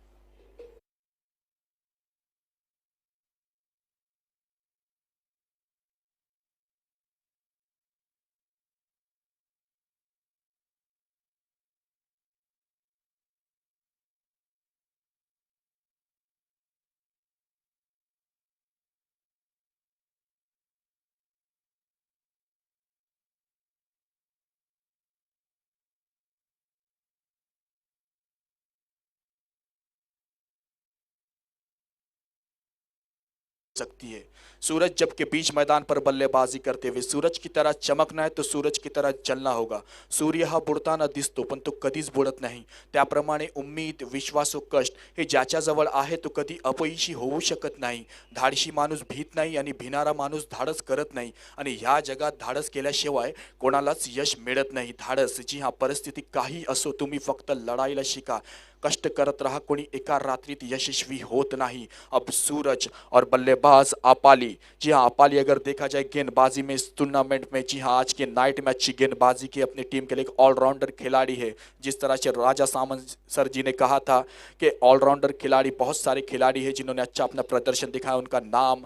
सकती है। सूरज जबकि बीच मैदान पर बल्लेबाजी करते हुए सूरज की तरह चमकना है तो सूरज की तरह जलना होगा। सूर्य हा बुडताना दिसतो पण तो कधीच बुडत नाही। त्याप्रमाणे उम्मीद, विश्वास व कष्ट हे ज्याच्याजवळ आहे तो कधी अपयशी होऊ शकत नाही। धाडशी माणूस भीत नाही आणि भिणारा माणूस धाडस करत नाही आणि ह्या जगात धाडस केल्याशिवाय कोणालाच यश मिळत नाही। धाडस, जी हाँ, परिस्थिती काही असो तुम्ही फक्त लढाईला शिका, कष्ट करत रहा, कोणी एका रात्रीत यशस्वी होत नहीं। अब सूरज और बल्लेबाज आपाली। जी हाँ, आपाली अगर देखा जाए गेंदबाजी में इस टूर्नामेंट में, जी हाँ, आज के नाइट में अच्छी गेंदबाजी की अपनी टीम के लिए एक ऑलराउंडर खिलाड़ी है। जिस तरह से राजा सामंत सर जी ने कहा था कि ऑलराउंडर खिलाड़ी, बहुत सारे खिलाड़ी है जिन्होंने अच्छा अपना प्रदर्शन दिखाया, उनका नाम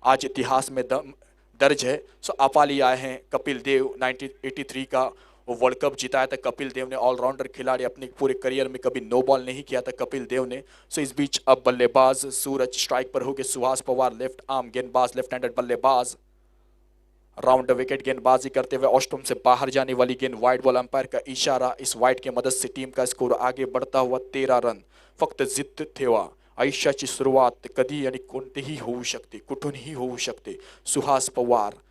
आज इतिहास में दर्ज है। सो आपाली आए हैं। कपिल देव 1983 का वो वर्ल्ड कप जिताया था कपिल देव ने। ऑलराउंडर खिलाड़ी, अपने पूरे करियर में कभी नो बॉल नहीं किया था कपिल देव ने। सो इस बीच अब बल्लेबाज सूरज स्ट्राइक पर हो गए। सुहास पवार लेफ्ट आर्म गेंदबाज, लेफ्ट हैंडेड बल्लेबाज, राउंड विकेट गेंदबाजी करते हुए ऑस्ट्रोम से बाहर जाने वाली गेंद, वाइड बॉल, अंपायर का इशारा। इस वाइड की मदद से टीम का स्कोर आगे बढ़ता हुआ 13 रन। फक्त जिद्द ठेवा, आयुष्याची सुरुवात कधी आणि कोणतेही होऊ शकते, कुठूनही होऊ शकते। सुहास पवार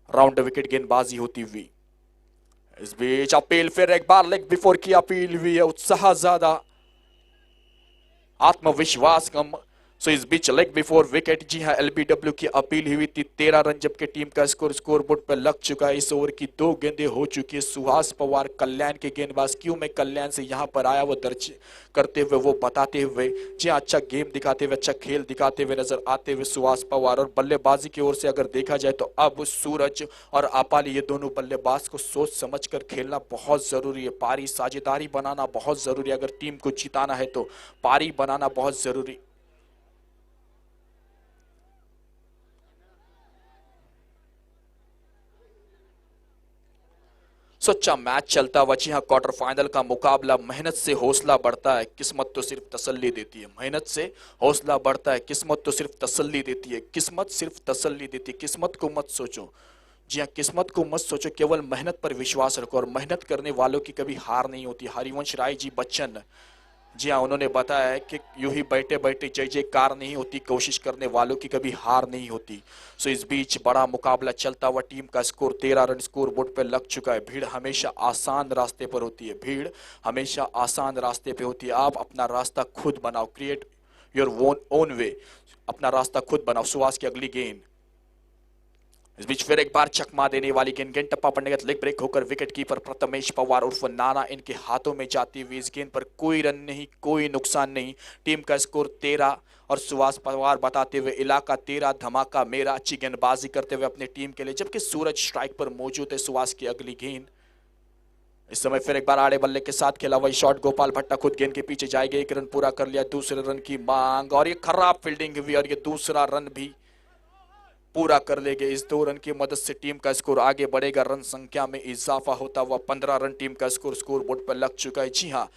राउंड विकेट गेंदबाजी होती हुई। इस बीच अपील, फिर एक बार लेग बिफोर की अपील हुई है। उत्साह ज्यादा, आत्मविश्वास कम। सो इस बीच लेग बिफोर विकेट, जी हाँ, एलबीडब्ल्यू की अपील हुई थी। 13 रन जबकि टीम का स्कोर बोर्ड पर लग चुका है। इस ओवर की 2 गेंदें हो चुकी है। सुहास पवार कल्याण के गेंदबाज, क्यों मैं कल्याण से यहाँ पर आया वो दर्ज करते हुए, वो बताते हुए, जी हाँ, अच्छा गेम दिखाते हुए, अच्छा खेल दिखाते हुए नजर आते हुए सुहास पवार। और बल्लेबाजी की ओर से अगर देखा जाए तो अब सूरज और आपाली, ये दोनों बल्लेबाज को सोच समझ कर खेलना बहुत जरूरी है। पारी साझेदारी बनाना बहुत जरूरी है। अगर टीम को जिताना है तो पारी बनाना बहुत जरूरी। सच्चा मैच चलता हुआ, जी हाँ, क्वार्टर फाइनल का मुकाबला। मेहनत से हौसला बढ़ता है, किस्मत तो सिर्फ तसल्ली देती है। मेहनत से हौसला बढ़ता है, किस्मत तो सिर्फ तसल्ली देती है। किस्मत सिर्फ तसल्ली देती है, किस्मत को मत सोचो। जी हाँ, किस्मत को मत सोचो, केवल मेहनत पर विश्वास रखो। और मेहनत करने वालों की कभी हार नहीं होती। हरिवंश राय जी बच्चन, जी हाँ, उन्होंने बताया है कि यूं ही बैठे बैठे जय जयकार नहीं होती, कोशिश करने वालों की कभी हार नहीं होती। सो इस बीच बड़ा मुकाबला चलता हुआ, टीम का स्कोर 13 रन स्कोर बोर्ड पर लग चुका है। भीड़ हमेशा आसान रास्ते पर होती है, भीड़ हमेशा आसान रास्ते पे होती है। आप अपना रास्ता खुद बनाओ, क्रिएट योर ओन वे, अपना रास्ता खुद बनाओ। सुहास की अगली गेंद, इस बीच फिर एक बार चकमा देने वाली गेंद, गेंद टप्पा पड़ने का लेग ब्रेक होकर विकेट कीपर प्रथमेश पवार उर्फ नाना इनके हाथों में जाती हुई इस गेंद पर कोई रन नहीं, कोई नुकसान नहीं। टीम का स्कोर 13 और सुहास पवार बताते हुए इलाका 13, धमाका मेरा। अच्छी गेंदबाजी करते हुए अपनी टीम के लिए, जबकि सूरज स्ट्राइक पर मौजूद है। सुहास की अगली गेंद, इस समय फिर एक बार आड़े बल्ले के साथ खेला वही शॉट। गोपाल भट्टा खुद गेंद के पीछे जाएंगे, 1 रन पूरा कर लिया। दूसरे रन की मांग और ये खराब फील्डिंग हुई और ये दूसरा रन भी पूरा कर लेंगे। इस 2 रन की मदद से टीम का स्कोर आगे बढ़ेगा, रन संख्या में इजाफा होता हुआ 15 रन टीम का स्कोर बोर्ड पर लग चुका है। जी हाँ,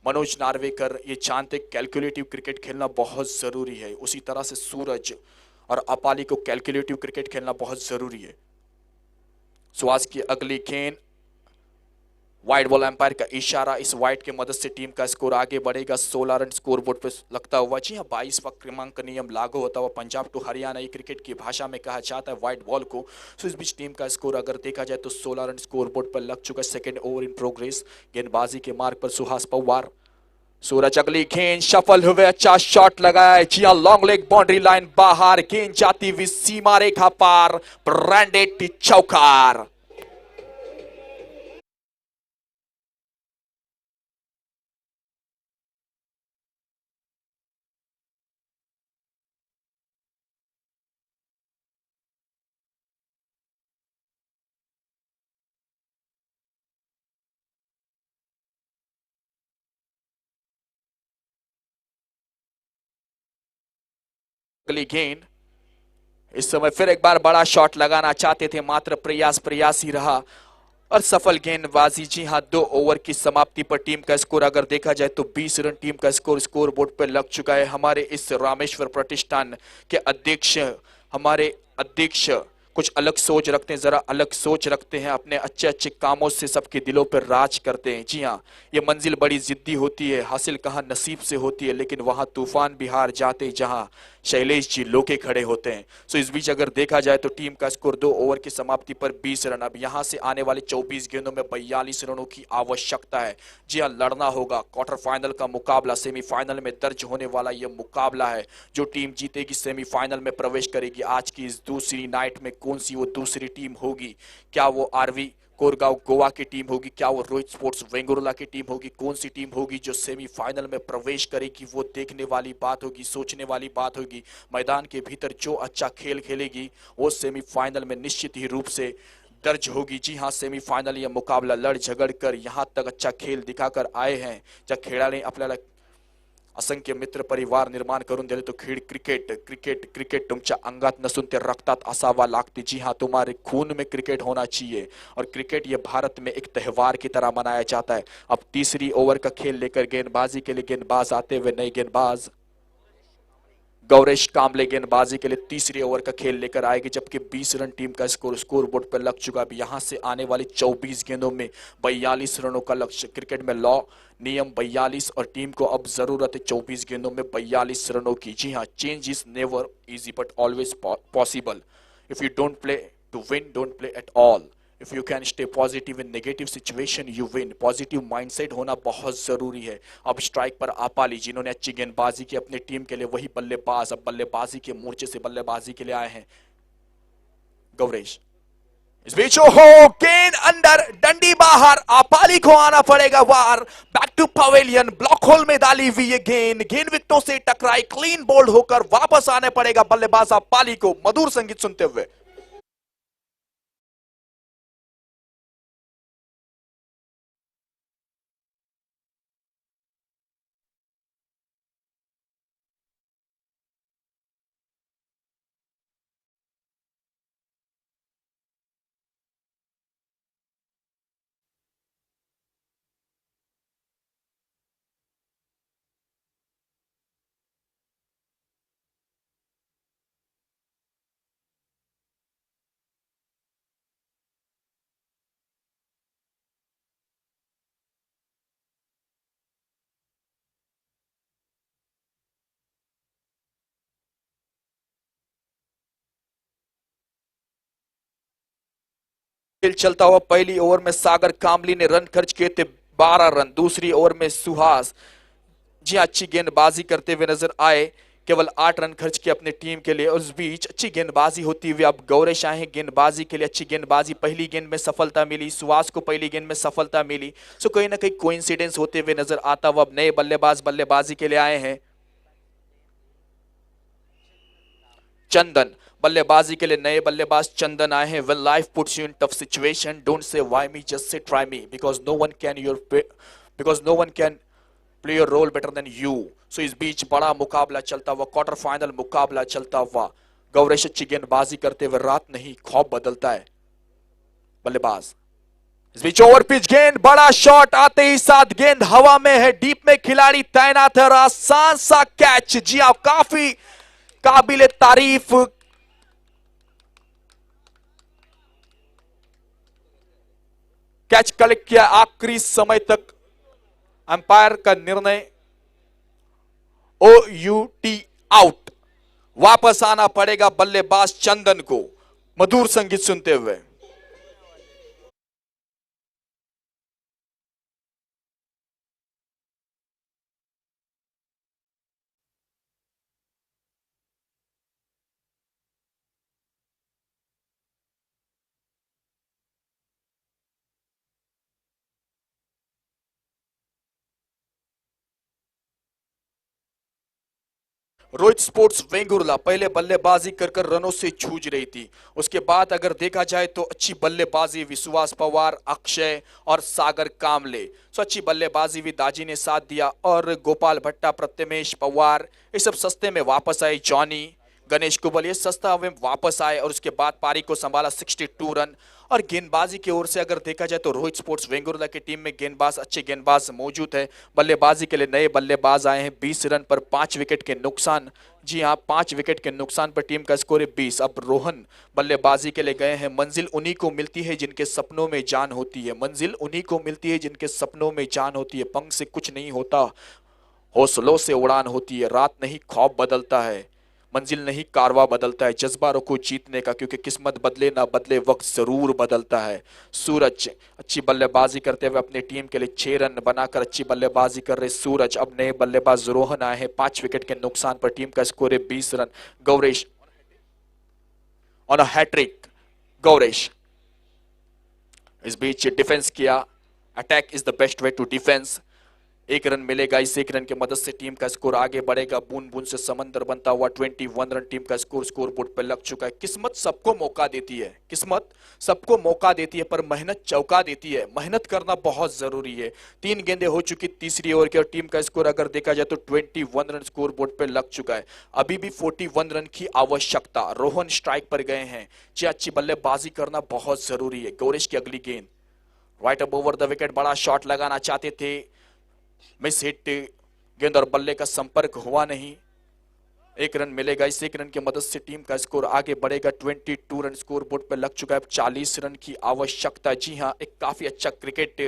मनोज नार्वेकर ये जानते कैलकुलेटिव क्रिकेट खेलना बहुत जरूरी है, उसी तरह से सूरज और अपाली को कैलकुलेटिव क्रिकेट खेलना बहुत जरूरी है। सो आज की अगली गेंद, वाइड बॉल एम्पायर का इशारा, इस वाइड की मदद से टीम का स्कोर आगे बढ़ेगा 16 रन स्कोर बोर्ड पर लगता हुआ। जी हाँ, 22वां क्रमांक नियम लागू होता हुआ पंजाब टू हरियाणा, ये क्रिकेट की भाषा में कहा जाता है वाइड बॉल को। सो इस बीच टीम का स्कोर अगर देखा जाए तो 16 रन स्कोर बोर्ड पर लग चुका है। सेकेंड ओवर इन प्रोग्रेस, गेंदबाजी के मार्ग पर सुहास पवार। सूरज अगली गेंद सफल हुए, अच्छा शॉट लगाया है। जी हाँ, लॉन्ग लेग बाउंड्री लाइन बाहर, गेंद जाती हुई सीमा रेखा पार, ब्रांडेड चौकार। अगली गेंद, इस समय फिर एक बार बड़ा शॉट लगाना चाहते थे, मात्र प्रयास ही रहा और सफल गेंदबाजी। जी हाँ, 2 ओवर की समाप्ति पर टीम का स्कोर अगर देखा जाए तो 20 रन टीम का स्कोर बोर्ड पर लग चुका है। हमारे इस रामेश्वर प्रतिष्ठान के हमारे अध्यक्ष कुछ अलग सोच रखते हैं, जरा अलग सोच रखते हैं, अपने अच्छे अच्छे कामों से सबके दिलों पर राज करते हैं। जी हाँ, ये मंजिल बड़ी जिद्दी होती है, हासिल कहाँ नसीब से होती है, लेकिन वहां तूफान भी हार जाते जहां शैलेश जी लोके खड़े होते हैं। सो इस बीच अगर देखा जाए तो टीम का स्कोर 2 ओवर की समाप्ति पर 20 रन। अब यहां से आने वाले 24 गेंदों में 42 रनों की आवश्यकता है। जी हाँ, लड़ना होगा क्वार्टर फाइनल का मुकाबला, सेमीफाइनल में दर्ज होने वाला यह मुकाबला है। जो टीम जीतेगी सेमीफाइनल में प्रवेश करेगी। आज की इस दूसरी नाइट में कौन सी वो दूसरी टीम होगी? क्या वो आरवी कोरगांव गोवा की टीम होगी? क्या वो रोहित स्पोर्ट्स वेंगुर्ला की टीम होगी? कौन सी टीम होगी जो सेमीफाइनल में प्रवेश करेगी? वो देखने वाली बात होगी, सोचने वाली बात होगी। मैदान के भीतर जो अच्छा खेल खेलेगी वो सेमीफाइनल में निश्चित ही रूप से दर्ज होगी। जी हाँ, सेमीफाइनल यह मुकाबला लड़ झगड़ कर यहाँ तक अच्छा खेल दिखाकर आए हैं, ज्या खेळाडूंनी आपल्याला असंख्य मित्र परिवार निर्माण करून दिले। तो क्रिकेट तुमच्या अंगात नसून ते रक्तात असावा लागते। जी हाँ, तुम्हारे खून में क्रिकेट होना चाहिए और क्रिकेट ये भारत में एक त्योहार की तरह मनाया जाता है। अब तीसरी ओवर का खेल लेकर गेंदबाजी के लिए गेंदबाज आते हुए नए गेंदबाज गौरेश कामले गेंदबाजी के लिए तीसरी ओवर का खेल लेकर आएगी, जबकि 20 रन टीम का स्कोर बोर्ड पर लग चुका है। अब यहां से आने वाली 24 गेंदों में 42 रनों का लक्ष्य। क्रिकेट में लॉ नियम 42 और टीम को अब जरूरत है 24 गेंदों में 42 रनों की। जी हाँ, change is never easy but always possible. If you don't play to win, don't play at all. If you can stay positive in negative situation you win. Positive mindset होना बहुत जरूरी है। अब स्ट्राइक पर आपाली, जिन्होंने अच्छी गेंदबाजी की अपनी टीम के लिए, वही बल्लेबाज अब बल्लेबाजी के मोर्चे से बल्लेबाजी के लिए आए हैं गौरेश। इस बीच हो गेंद अंदर, डंडी बाहर, आपाली को आना पड़ेगा वार। Back to pavilion, block hole में डाली हुई ये गेंद विकेटों से टकराई, क्लीन बोल्ड होकर वापस आने पड़ेगा बल्लेबाज आपाली को। मधुर संगीत सुनते हुए खेल चलता हुआ पहली ओवर में सागर कामली ने रन खर्च किए थे 12 रन। दूसरी ओवर में सुहास जी अच्छी गेंदबाजी करते हुए नजर आए, केवल 8 रन खर्च किए अपने टीम के लिए। उस बीच अच्छी गेंदबाजी होती हुई अब गौरेश आए हैं गेंदबाजी के लिए। अच्छी गेंदबाजी, पहली गेंद में सफलता मिली, सुहास को पहली गेंद में सफलता मिली। सो कहीं ना कहीं कोइंसिडेंस होते हुए नजर आता हुआ अब नए बल्लेबाज बल्लेबाजी के लिए आए हैं। चंदन बल्लेबाजी के लिए नए बल्लेबाज चंदन आए हैं। When life puts you in tough situation don't say why me, just say try me, because no one can play your role better than you. So इस बीच बड़ा मुकाबला चलता हुआ, क्वार्टर फाइनल मुकाबला चलता हुआ गौरेश अच्छी गेंदबाजी करते हुए रात नहीं खौफ बदलता है बल्लेबाज। इस बीच ओवर पिच गेंद, बड़ा शॉट आते ही साथ गेंद हवा में है, डीप में खिलाड़ी तैनात है और आसान सा कैच। जी हां, काफी काबिले तारीफ कैच कलेक्ट किया आखिरी समय तक। अंपायर का निर्णय OUT आउट। वापस आना पड़ेगा बल्लेबाज चंदन को मधुर संगीत सुनते हुए। रोहित स्पोर्ट्स वेंगुर्ला पहले बल्लेबाजी कर रनों से जूझ रही थी। उसके बाद अगर देखा जाए तो अच्छी बल्लेबाजी विश्वास पवार, अक्षय और सागर कामले, सो अच्छी बल्लेबाजी भी दाजी ने साथ दिया और गोपाल भट्टा, प्रत्यमेश पवार ये सब सस्ते में वापस आए। जॉनी, गणेश कुबल ये सस्ता में वापस आए और उसके बाद पारी को संभाला 62 रन। और गेंदबाजी की ओर से अगर देखा जाए तो रोहित स्पोर्ट्स वेंगुर्ला की टीम में गेंदबाज अच्छे गेंदबाज मौजूद है। बल्लेबाजी के लिए नए बल्लेबाज आए हैं। 20 रन पर 5 विकेट के नुकसान। जी हाँ, 5 विकेट के नुकसान पर टीम का स्कोर है 20। अब रोहन बल्लेबाजी के लिए गए हैं। मंजिल उन्हीं को मिलती है जिनके सपनों में जान होती है। मंजिल उन्हीं को मिलती है जिनके सपनों में जान होती है। पंख से कुछ नहीं होता, हौसलों से उड़ान होती है। रात नहीं खौफ बदलता है, मंजिल नहीं कारवा बदलता है। जज्बा रखो जीतने का, क्योंकि किस्मत बदले ना बदले वक्त जरूर बदलता है। सूरज अच्छी बल्लेबाजी करते हुए अपनी टीम के लिए 6 रन बनाकर अच्छी बल्लेबाजी कर रहे सूरज। अब नए बल्लेबाज रोहन आए हैं। 5 विकेट के नुकसान पर टीम का स्कोर है 20 run. Gauresh on a hattrick. Gauresh इस बीच डिफेंस किया। Attack is the best way to defence. 1 run मिलेगा। इस 1 रन की मदद से टीम का स्कोर आगे बढ़ेगा। बूंद बूंद से समंदर बनता हुआ 21 रन टीम का स्कोर बोर्ड पर लग चुका है। किस्मत सबको मौका देती है, किस्मत सबको मौका देती है, पर मेहनत चौका देती है। मेहनत करना बहुत जरूरी है। 3 गेंदें हो चुकी तीसरी ओवर की और टीम का स्कोर अगर देखा जाए तो 21 रन स्कोर बोर्ड पर लग चुका है। अभी भी 41 रन की आवश्यकता। रोहन स्ट्राइक पर गए हैं। जी, अच्छी बल्लेबाजी करना बहुत जरूरी है। गौरेश की अगली गेंद right up over the wicket, बड़ा शॉट लगाना चाहते थे, मिस हिट। गेंद और बल्ले का संपर्क हुआ नहीं। 1 रन मिलेगा। इस 1 रन की मदद से टीम का स्कोर आगे बढ़ेगा। 22 रन स्कोर बोर्ड पर लग चुका है। 40 रन की आवश्यकता। जी हां, एक काफी अच्छा क्रिकेट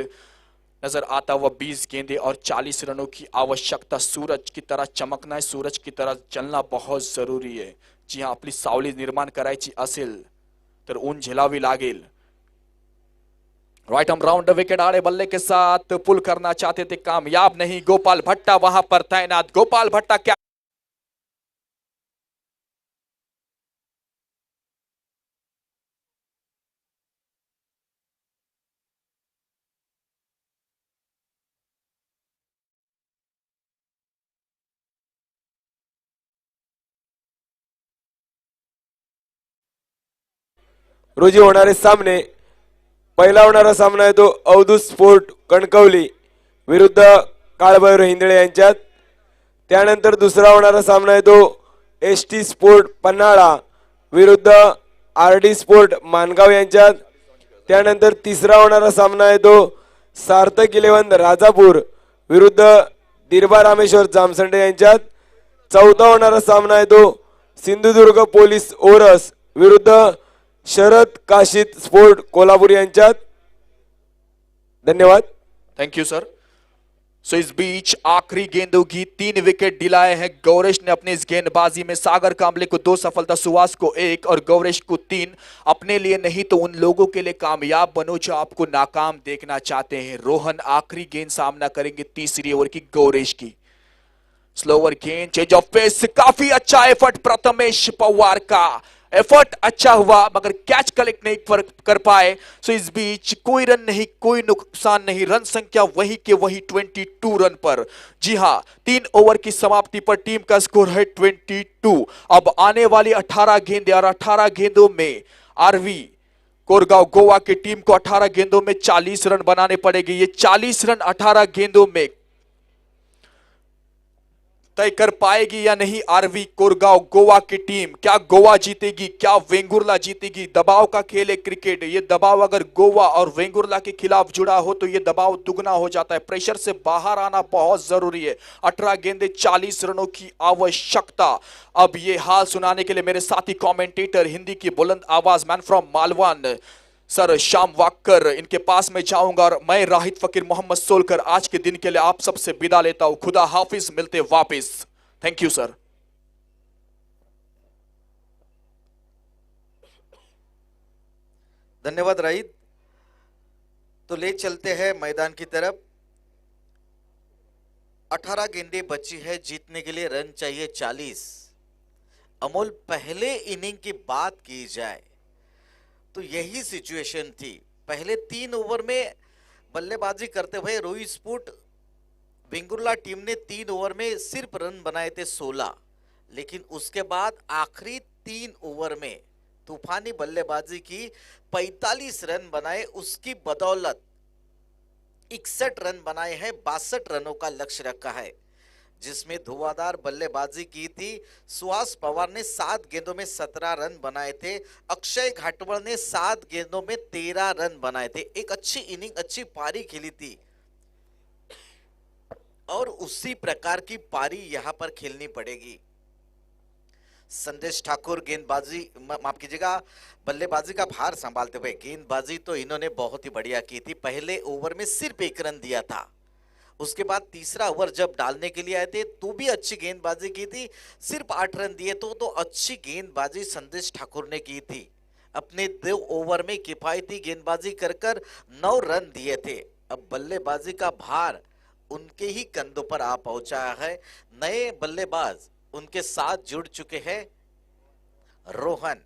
नजर आता हुआ। 20 गेंदे और 40 रनों की आवश्यकता। सूरज की तरह चमकना है, सूरज की तरह चलना बहुत जरूरी है। जी हां, आपली सावली निर्माण करायची असेल तर ऊन झेलावी लागेल। Right arm round the wicket, आड़े बल्ले के साथ पुल करना चाहते थे, कामयाब नहीं। गोपाल भट्टा वहां पर तैनात। गोपाल भट्टा क्या रोजी होणारे सामने, पहिला होणारा सामना आहे तो अवधूत स्पोर्ट कणकवली विरुद्ध काळभैरव हिंदळे यांच्यात। त्यानंतर दुसरा होणारा सामना आहे तो ST स्पोर्ट पन्हाळा विरुद्ध RD स्पोर्ट मानगाव यांच्यात। त्यानंतर तिसरा होणारा सामना आहे तो सार्थक 11 राजापूर विरुद्ध दिरबा रामेश्वर जामसंडे यांच्यात। चौथा होणारा सामना आहे तो सिंधुदुर्ग पोलीस ओरस विरुद्ध शरद काशीद स्पोर्ट कोल्हापूर यांच्यात। धन्यवाद। Thank you sir. सो इस बीच आखिरी गेंदों की 3 विकेट दिलाए हैं गौरेश ने अपनी इस गेंदबाजी में। सागर कामले को 2 सफलता, सुहास को 1 और गौरेश को 3। अपने लिए नहीं तो उन लोगों के लिए कामयाब बनो जो आपको नाकाम देखना चाहते हैं। रोहन आखिरी गेंद सामना करेंगे तीसरी ओवर की गौरेश की। स्लोवर गेंद, चेंज ऑफ पेस, काफी अच्छा एफर्ट प्रथमेश पवार का। एफर्ट अच्छा हुआ मगर कैच कलेक्ट नहीं कर पाए। सो इस बीच कोई रन नहीं, कोई नुकसान नहीं। रन संख्या वही के वही 22 रन पर। जी हां, 3 ओवर की समाप्ति पर टीम का स्कोर है 22। अब आने वाली 18 गेंदें और 18 गेंदों में RV कोरगांव गोवा की टीम को 18 गेंदों में 40 रन बनाने पड़ेंगे। ये 40 रन 18 गेंदों में तय कर पाएगी या नहीं आरवी कोरगांव गोवा की टीम? क्या गोवा जीतेगी, क्या वेंगुर्ला जीतेगी? दबाव का खेल है क्रिकेट। ये दबाव अगर गोवा और वेंगुर्ला के खिलाफ जुड़ा हो तो ये दबाव दुगना हो जाता है। प्रेशर से बाहर आना बहुत जरूरी है। 18 गेंदे 40 रनों की आवश्यकता। अब ये हाल सुनाने के लिए मेरे साथी कमेंटेटर हिंदी की बुलंद आवाज man from Malvan sir Shyam वाक्कर, इनके पास में जाऊंगा और मैं राहित फकीर मोहम्मद सोलकर आज के दिन के लिए आप सबसे विदा लेता हूं। खुदा हाफिज, मिलते वापस। Thank you sir. धन्यवाद राहित। तो ले चलते हैं मैदान की तरफ। 18 गेंदें बची है, जीतने के लिए रन चाहिए 40। अमोल, पहले इनिंग की बात की जाए तो यही सिचुएशन थी। पहले 3 ओवर में बल्लेबाजी करते हुए रोहित स्पूट वेंगुर्ला टीम ने 3 ओवर में सिर्फ रन बनाए थे 16, लेकिन उसके बाद आखिरी 3 ओवर में तूफानी बल्लेबाजी की, 45 रन बनाए। उसकी बदौलत 61 रन बनाए हैं। 62 रनों का लक्ष्य रखा है, जिसमें धुआंधार बल्लेबाजी की थी। सुहास पवार ने 7 गेंदों में 17 रन बनाए थे। अक्षय घाटवल ने 7 गेंदों में 13 रन बनाए थे। एक अच्छी इनिंग, अच्छी पारी खेली थी और उसी प्रकार की पारी यहां पर खेलनी पड़ेगी। संदेश ठाकुर गेंदबाजी, माफ कीजिएगा, बल्लेबाजी का भार संभालते हुए गेंदबाजी तो इन्होंने बहुत ही बढ़िया की थी। पहले ओवर में सिर्फ 1 रन दिया था। उसके बाद तीसरा ओवर जब डालने के लिए आए थे तो भी अच्छी गेंदबाजी की थी, सिर्फ 8 रन दिए तो अच्छी गेंदबाजी संदेश ठाकुर ने की थी। अपने 2 ओवर में किफायती गेंदबाजी कर 9 रन दिए थे। अब बल्लेबाजी का भार उनके ही कंधों पर आ पहुंचा है। नए बल्लेबाज उनके साथ जुड़ चुके हैं। रोहन,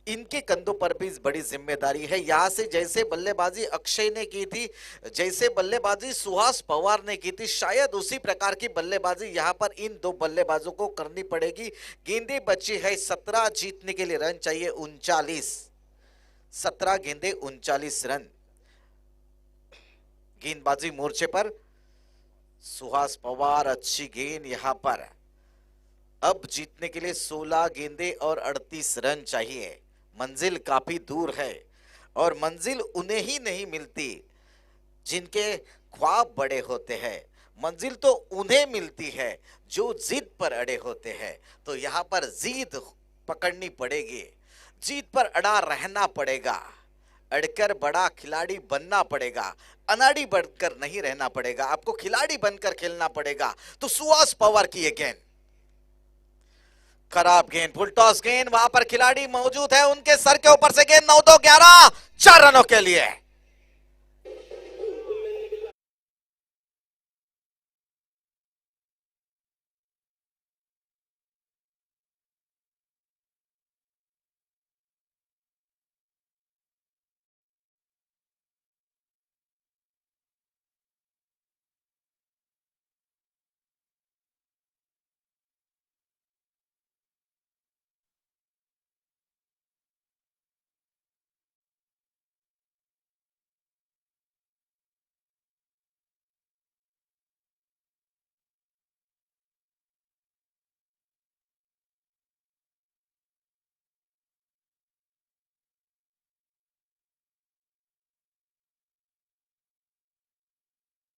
इनके कंधों पर भी बड़ी जिम्मेदारी है। यहां से जैसे बल्लेबाजी अक्षय ने की थी, जैसे बल्लेबाजी सुहास पवार ने की थी, शायद उसी प्रकार की बल्लेबाजी यहां पर इन 2 बल्लेबाजों को करनी पड़ेगी। गेंदें बची है 17, जीतने के लिए रन चाहिए 39। 17 गेंदें 39 रन। गेंदबाजी मोर्चे पर सुहास पवार, अच्छी गेंद यहां पर। अब जीतने के लिए 16 गेंदें और 38 रन चाहिए। मंजिल काफी दूर है और मंजिल उन्हें ही नहीं मिलती जिनके ख्वाब बड़े होते हैं। मंजिल तो उन्हें मिलती है जो जिद पर अड़े होते हैं। तो यहां पर जिद पकड़नी पड़ेगी, जीत पर अड़ा रहना पड़ेगा, अड़कर बड़ा खिलाड़ी बनना पड़ेगा, अनाड़ी बनकर नहीं रहना पड़ेगा। आपको खिलाड़ी बनकर खेलना पड़ेगा। तो सुहास पवार की ये गेंद, खराब गेंद, फुल टॉस गेंद, वहां पर खिलाड़ी मौजूद है, उनके सर के ऊपर से गेंद 9-2-11, 4 रनों के लिए।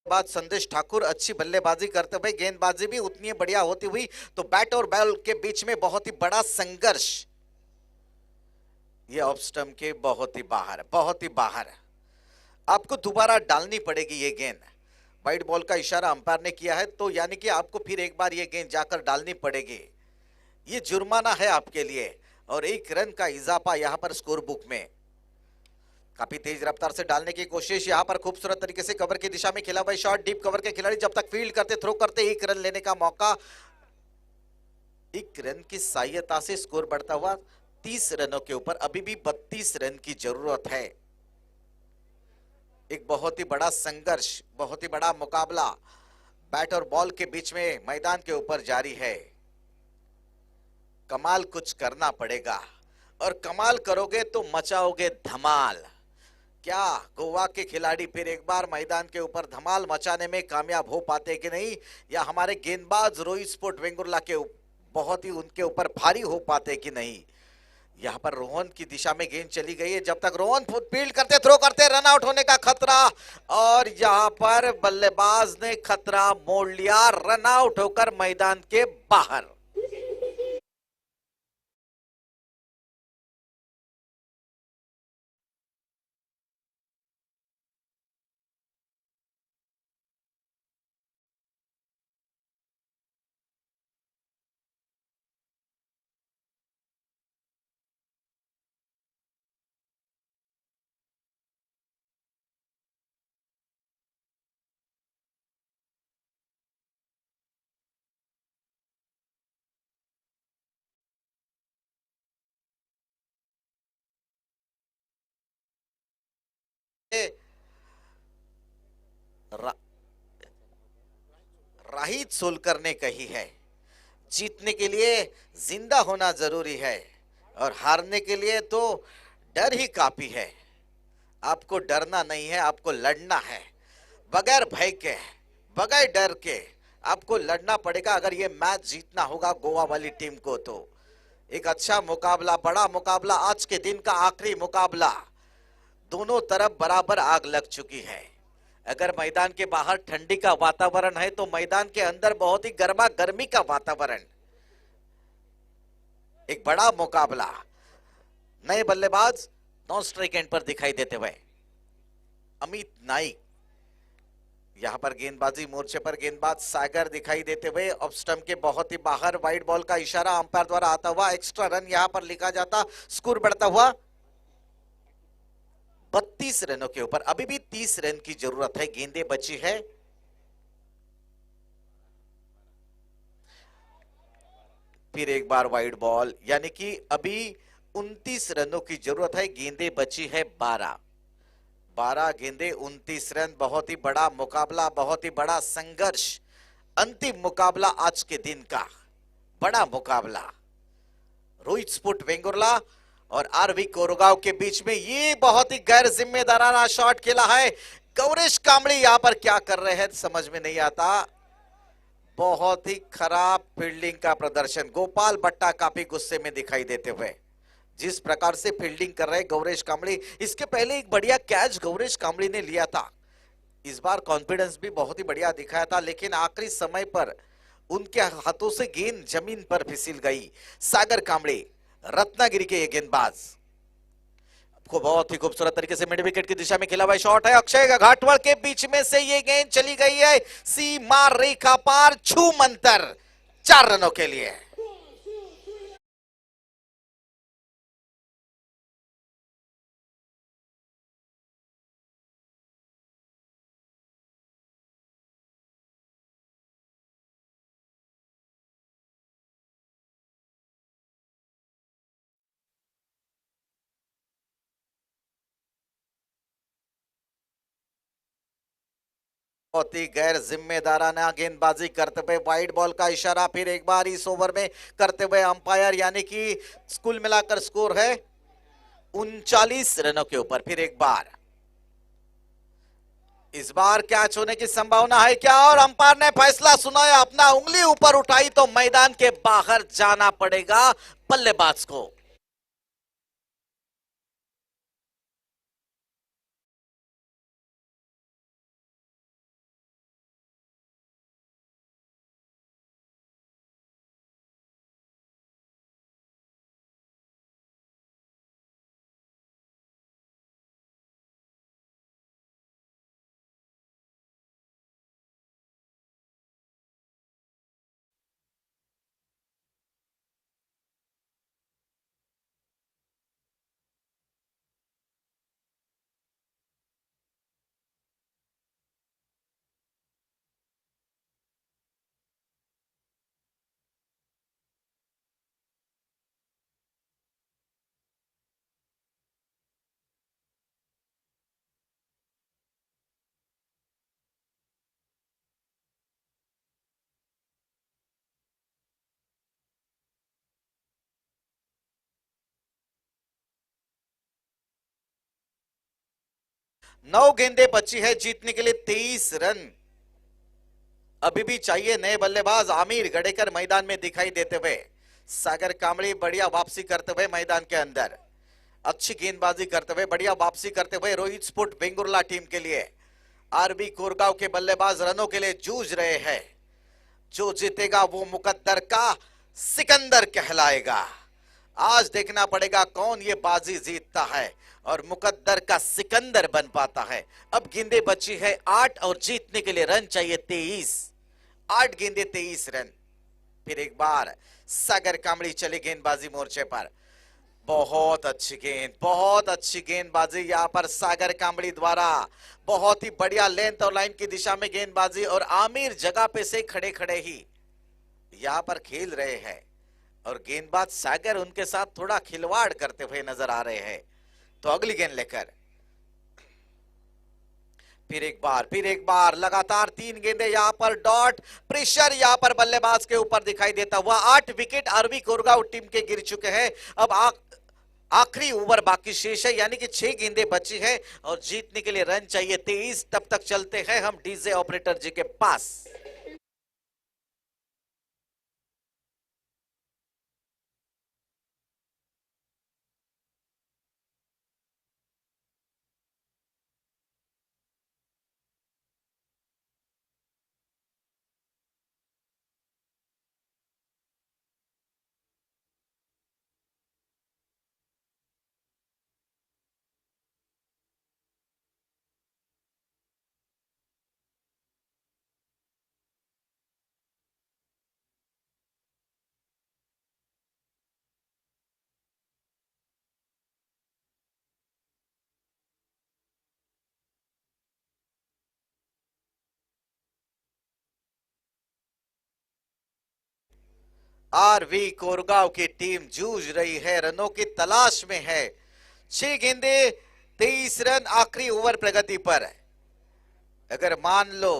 बाद संदेश ठाकुर अच्छी बल्लेबाजी करते हुए, गेंदबाजी भी उतनी बढ़िया होती हुई। तो बैट और बॉल के बीच में बहुत ही बड़ा संघर्ष। ये ऑफ स्टंप के बहुत ही बाहर, बहुत ही बाहर। आपको दोबारा डालनी पड़ेगी ये गेंद। वाइड बॉल का इशारा अंपायर ने किया है, तो यानी कि आपको फिर एक बार ये गेंद जाकर डालनी पड़ेगी। ये जुर्माना है आपके लिए और 1 रन का इजाफा यहां पर स्कोर बुक में। काफी तेज रफ्तार से डालने की कोशिश, यहां पर खूबसूरत तरीके से कवर की दिशा में खेला हुआ शॉट। डीप कवर के खिलाड़ी जब तक फील्ड करते, थ्रो करते, 1 रन लेने का मौका। 1 रन की सहायता से स्कोर बढ़ता हुआ 30 रनों के ऊपर। अभी भी 32 रन की जरूरत है। एक बहुत ही बड़ा संघर्ष, बहुत ही बड़ा मुकाबला बैट और बॉल के बीच में मैदान के ऊपर जारी है। कमाल कुछ करना पड़ेगा और कमाल करोगे तो मचाओगे धमाल, क्या गोवा के खिलाड़ी फिर एक बार मैदान के ऊपर धमाल मचाने में कामयाब हो पाते कि नहीं, या हमारे गेंदबाज रोहित स्पोर्ट वेंगुर्ला के बहुत ही उनके ऊपर भारी हो पाते कि नहीं। यहाँ पर रोहन की दिशा में गेंद चली गई है, जब तक रोहन फील्ड करते थ्रो करते रन आउट होने का खतरा, और यहाँ पर बल्लेबाज ने खतरा मोड़ लिया, रन आउट होकर मैदान के बाहर। रा, राहित सोलकर ने कही है, जीतने के लिए जिंदा होना जरूरी है और हारने के लिए तो डर ही काफी है। आपको डरना नहीं है, आपको लड़ना है, बगैर भय के, बगैर डर के आपको लड़ना पड़ेगा अगर ये मैच जीतना होगा गोवा वाली टीम को। तो एक अच्छा मुकाबला, बड़ा मुकाबला, आज के दिन का आखिरी मुकाबला, दोनों तरफ बराबर आग लग चुकी है। अगर मैदान के बाहर ठंडी का वातावरण है तो मैदान के अंदर बहुत ही गर्मा गर्मी का वातावरण। एक बड़ा मुकाबला, नए बल्लेबाज नॉन स्ट्राइक एंड पर दिखाई देते हुए अमित नाइक, यहां पर गेंदबाजी मोर्चे पर गेंदबाज सागर दिखाई देते हुए ऑफ स्टंप के बहुत ही बाहर, वाइड बॉल का इशारा अंपायर द्वारा आता हुआ, एक्स्ट्रा रन यहां पर लिखा जाता, स्कोर बढ़ता हुआ 32 रनों के ऊपर। अभी भी 30 रन की जरूरत है, गेंदें बची है। फिर एक बार वाइड बॉल, यानी कि अभी 29 रनों की जरूरत है, गेंदें बची है 12 गेंदें 29 रन। बहुत ही बड़ा मुकाबला, बहुत ही बड़ा संघर्ष, अंतिम मुकाबला आज के दिन का, बड़ा मुकाबला रोहित स्पोर्ट वेंगुर्ला और आरवी कोरगांव के बीच में। ये बहुत ही गैर जिम्मेदाराना शॉट खेला है, गौरेश कांबळे यहां पर क्या कर रहे हैं समझ में नहीं आता। बहुत ही खराब फील्डिंग का प्रदर्शन, गोपाल भट्टा काफी गुस्से में दिखाई देते हुए, जिस प्रकार से फील्डिंग कर रहे गौरेश कांबळे। इसके पहले एक बढ़िया कैच गौरेश कांबळे ने लिया था, इस बार कॉन्फिडेंस भी बहुत ही बढ़िया दिखाया था, लेकिन आखिरी समय पर उनके हाथों से गेंद जमीन पर फिसल गई। सागर कांबळे, रत्नागिरी के ये गेंदबाज, को बहुत ही खूबसूरत तरीके से मिड विकेट की दिशा में खेला हुआ शॉट है, अक्षय घाटवल के बीच में से ये गेंद चली गई है सीमा रेखा पार, छू मंतर, 4 रनों के लिए। बहुत ही गैर जिम्मेदाराना गेंदबाजी करते हुए, वाइड बॉल का इशारा फिर एक बार इस ओवर में करते हुए अंपायर, यानी कि कुल मिलाकर स्कोर है 39 रनों के ऊपर। फिर एक बार, इस बार कैच होने की संभावना है क्या, और अंपायर ने फैसला सुनाया, अपना उंगली ऊपर उठाई तो मैदान के बाहर जाना पड़ेगा बल्लेबाज को। 9 गेंदें बची है जीतने के लिए 23 रन। अभी भी चाहिए नए बल्लेबाज। आमिर गडेकर मैदान में दिखाई देते हुए, सागर कामड़ी बढ़िया वापसी करते हुए मैदान के अंदर, अच्छी गेंदबाजी करते हुए बढ़िया वापसी करते हुए रोहित स्पोर्ट वेंगुर्ला टीम के लिए आरबी कोरगांव के बल्लेबाज रनों के लिए जूझ रहे हैं। जो जीतेगा वो मुकद्दर का सिकंदर कहलाएगा। आज देखना पड़ेगा कौन ये बाजी जीतता है और मुकद्दर का सिकंदर बन पाता है। अब गेंदें बची है 8 और जीतने के लिए रन चाहिए 23। 8 गेंदें 23 रन। फिर एक बार सागर कामड़ी चली गेंदबाजी मोर्चे पर। बहुत अच्छी गेंद, बहुत अच्छी गेंदबाजी यहां पर सागर कामड़ी द्वारा। बहुत ही बढ़िया लेंथ और लाइन की दिशा में गेंदबाजी, और आमिर जगह पे से खड़े खड़े ही यहां पर खेल रहे हैं और गेंदबाज सागर उनके साथ थोड़ा खिलवाड़ करते हुए नजर आ रहे हैं। तो अगली गेंद लेकर फिर एक बार लगातार 3 गेंदें यहां पर डॉट। प्रेशर यहां पर बल्लेबाज के ऊपर दिखाई देता हुआ। 8 विकेट आरबी कोरगांव टीम के गिर चुके हैं। अब आखिरी ओवर बाकी शेष है, यानी कि 6 गेंदें बची है और जीतने के लिए रन चाहिए 23। तब तक चलते हैं हम डीजे ऑपरेटर जी के पास। आरवी कोरगांव की टीम जूझ रही है, रनों की तलाश में है। 6 गेंदें 23 रन आखिरी ओवर प्रगति पर। अगर मान लो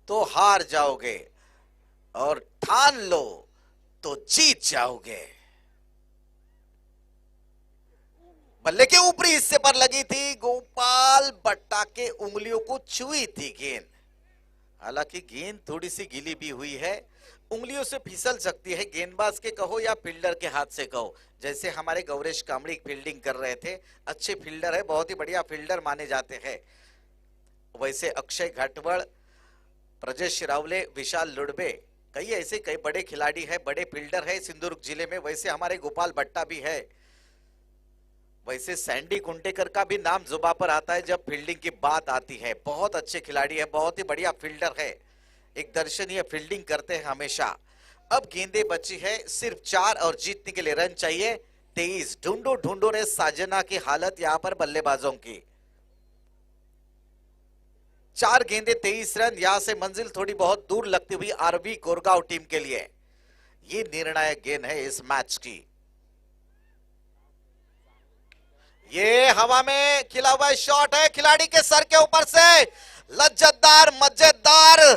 तो हार जाओगे और ठान लो तो जीत जाओगे। बल्ले के ऊपरी हिस्से पर लगी थी, गोपाल बट्टा के उंगलियों को छुई थी गेंद। हालांकि गेंद थोड़ी सी गीली भी हुई है, उंगलियों से फिसल सकती है। गेंदबाज के कहो या फील्डर के हाथ से कहो, जैसे हमारे गौरेश कामड़ी फील्डिंग कर रहे थे, अच्छे फील्डर है, बहुत ही बढ़िया फील्डर माने जाते हैं। वैसे अक्षय घाटवड़, प्रजेश रावले, विशाल लुड़बे, कई बड़े खिलाड़ी है, बड़े फील्डर है सिंधुदुर्ग जिले में। वैसे हमारे गोपाल भट्टा भी है। वैसे सैंडी कुंटेकर का भी नाम जुबा पर आता है जब फील्डिंग की बात आती है। बहुत अच्छे खिलाड़ी है, बहुत ही बढ़िया फील्डर है, एक दर्शनीय फील्डिंग करते हैं हमेशा। अब गेंदें बची है सिर्फ 4 और जीतने के लिए रन चाहिए 23। ढूंढो रे साजना की हालत यहां पर बल्लेबाजों की। 4 गेंदें 23 रन, यहां से मंजिल थोड़ी बहुत दूर लगती हुई आरबी कोरगांव टीम के लिए। ये निर्णायक गेंद है इस मैच की। ये हवा में खिला हुआ शॉट है, खिलाड़ी के सर के ऊपर से लज्जतदार, मजेदार,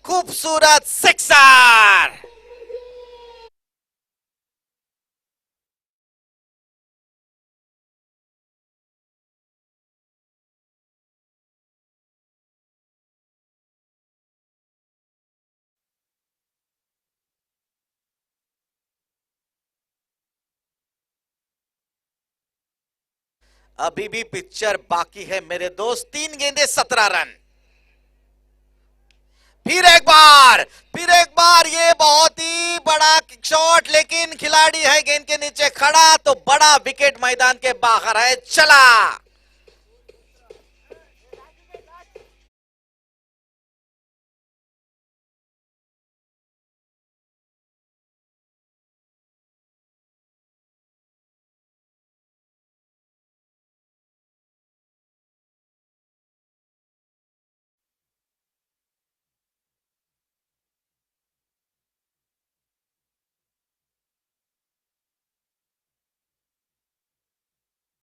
खूबसूरत सिक्सर। अभी भी पिक्चर बाकी है मेरे दोस्त। 3 गेंदें 17 रन। फिर एक बार ये बहुत ही बड़ा शॉट, लेकिन खिलाड़ी है गेंद के नीचे खड़ा, तो बड़ा विकेट मैदान के बाहर है। चला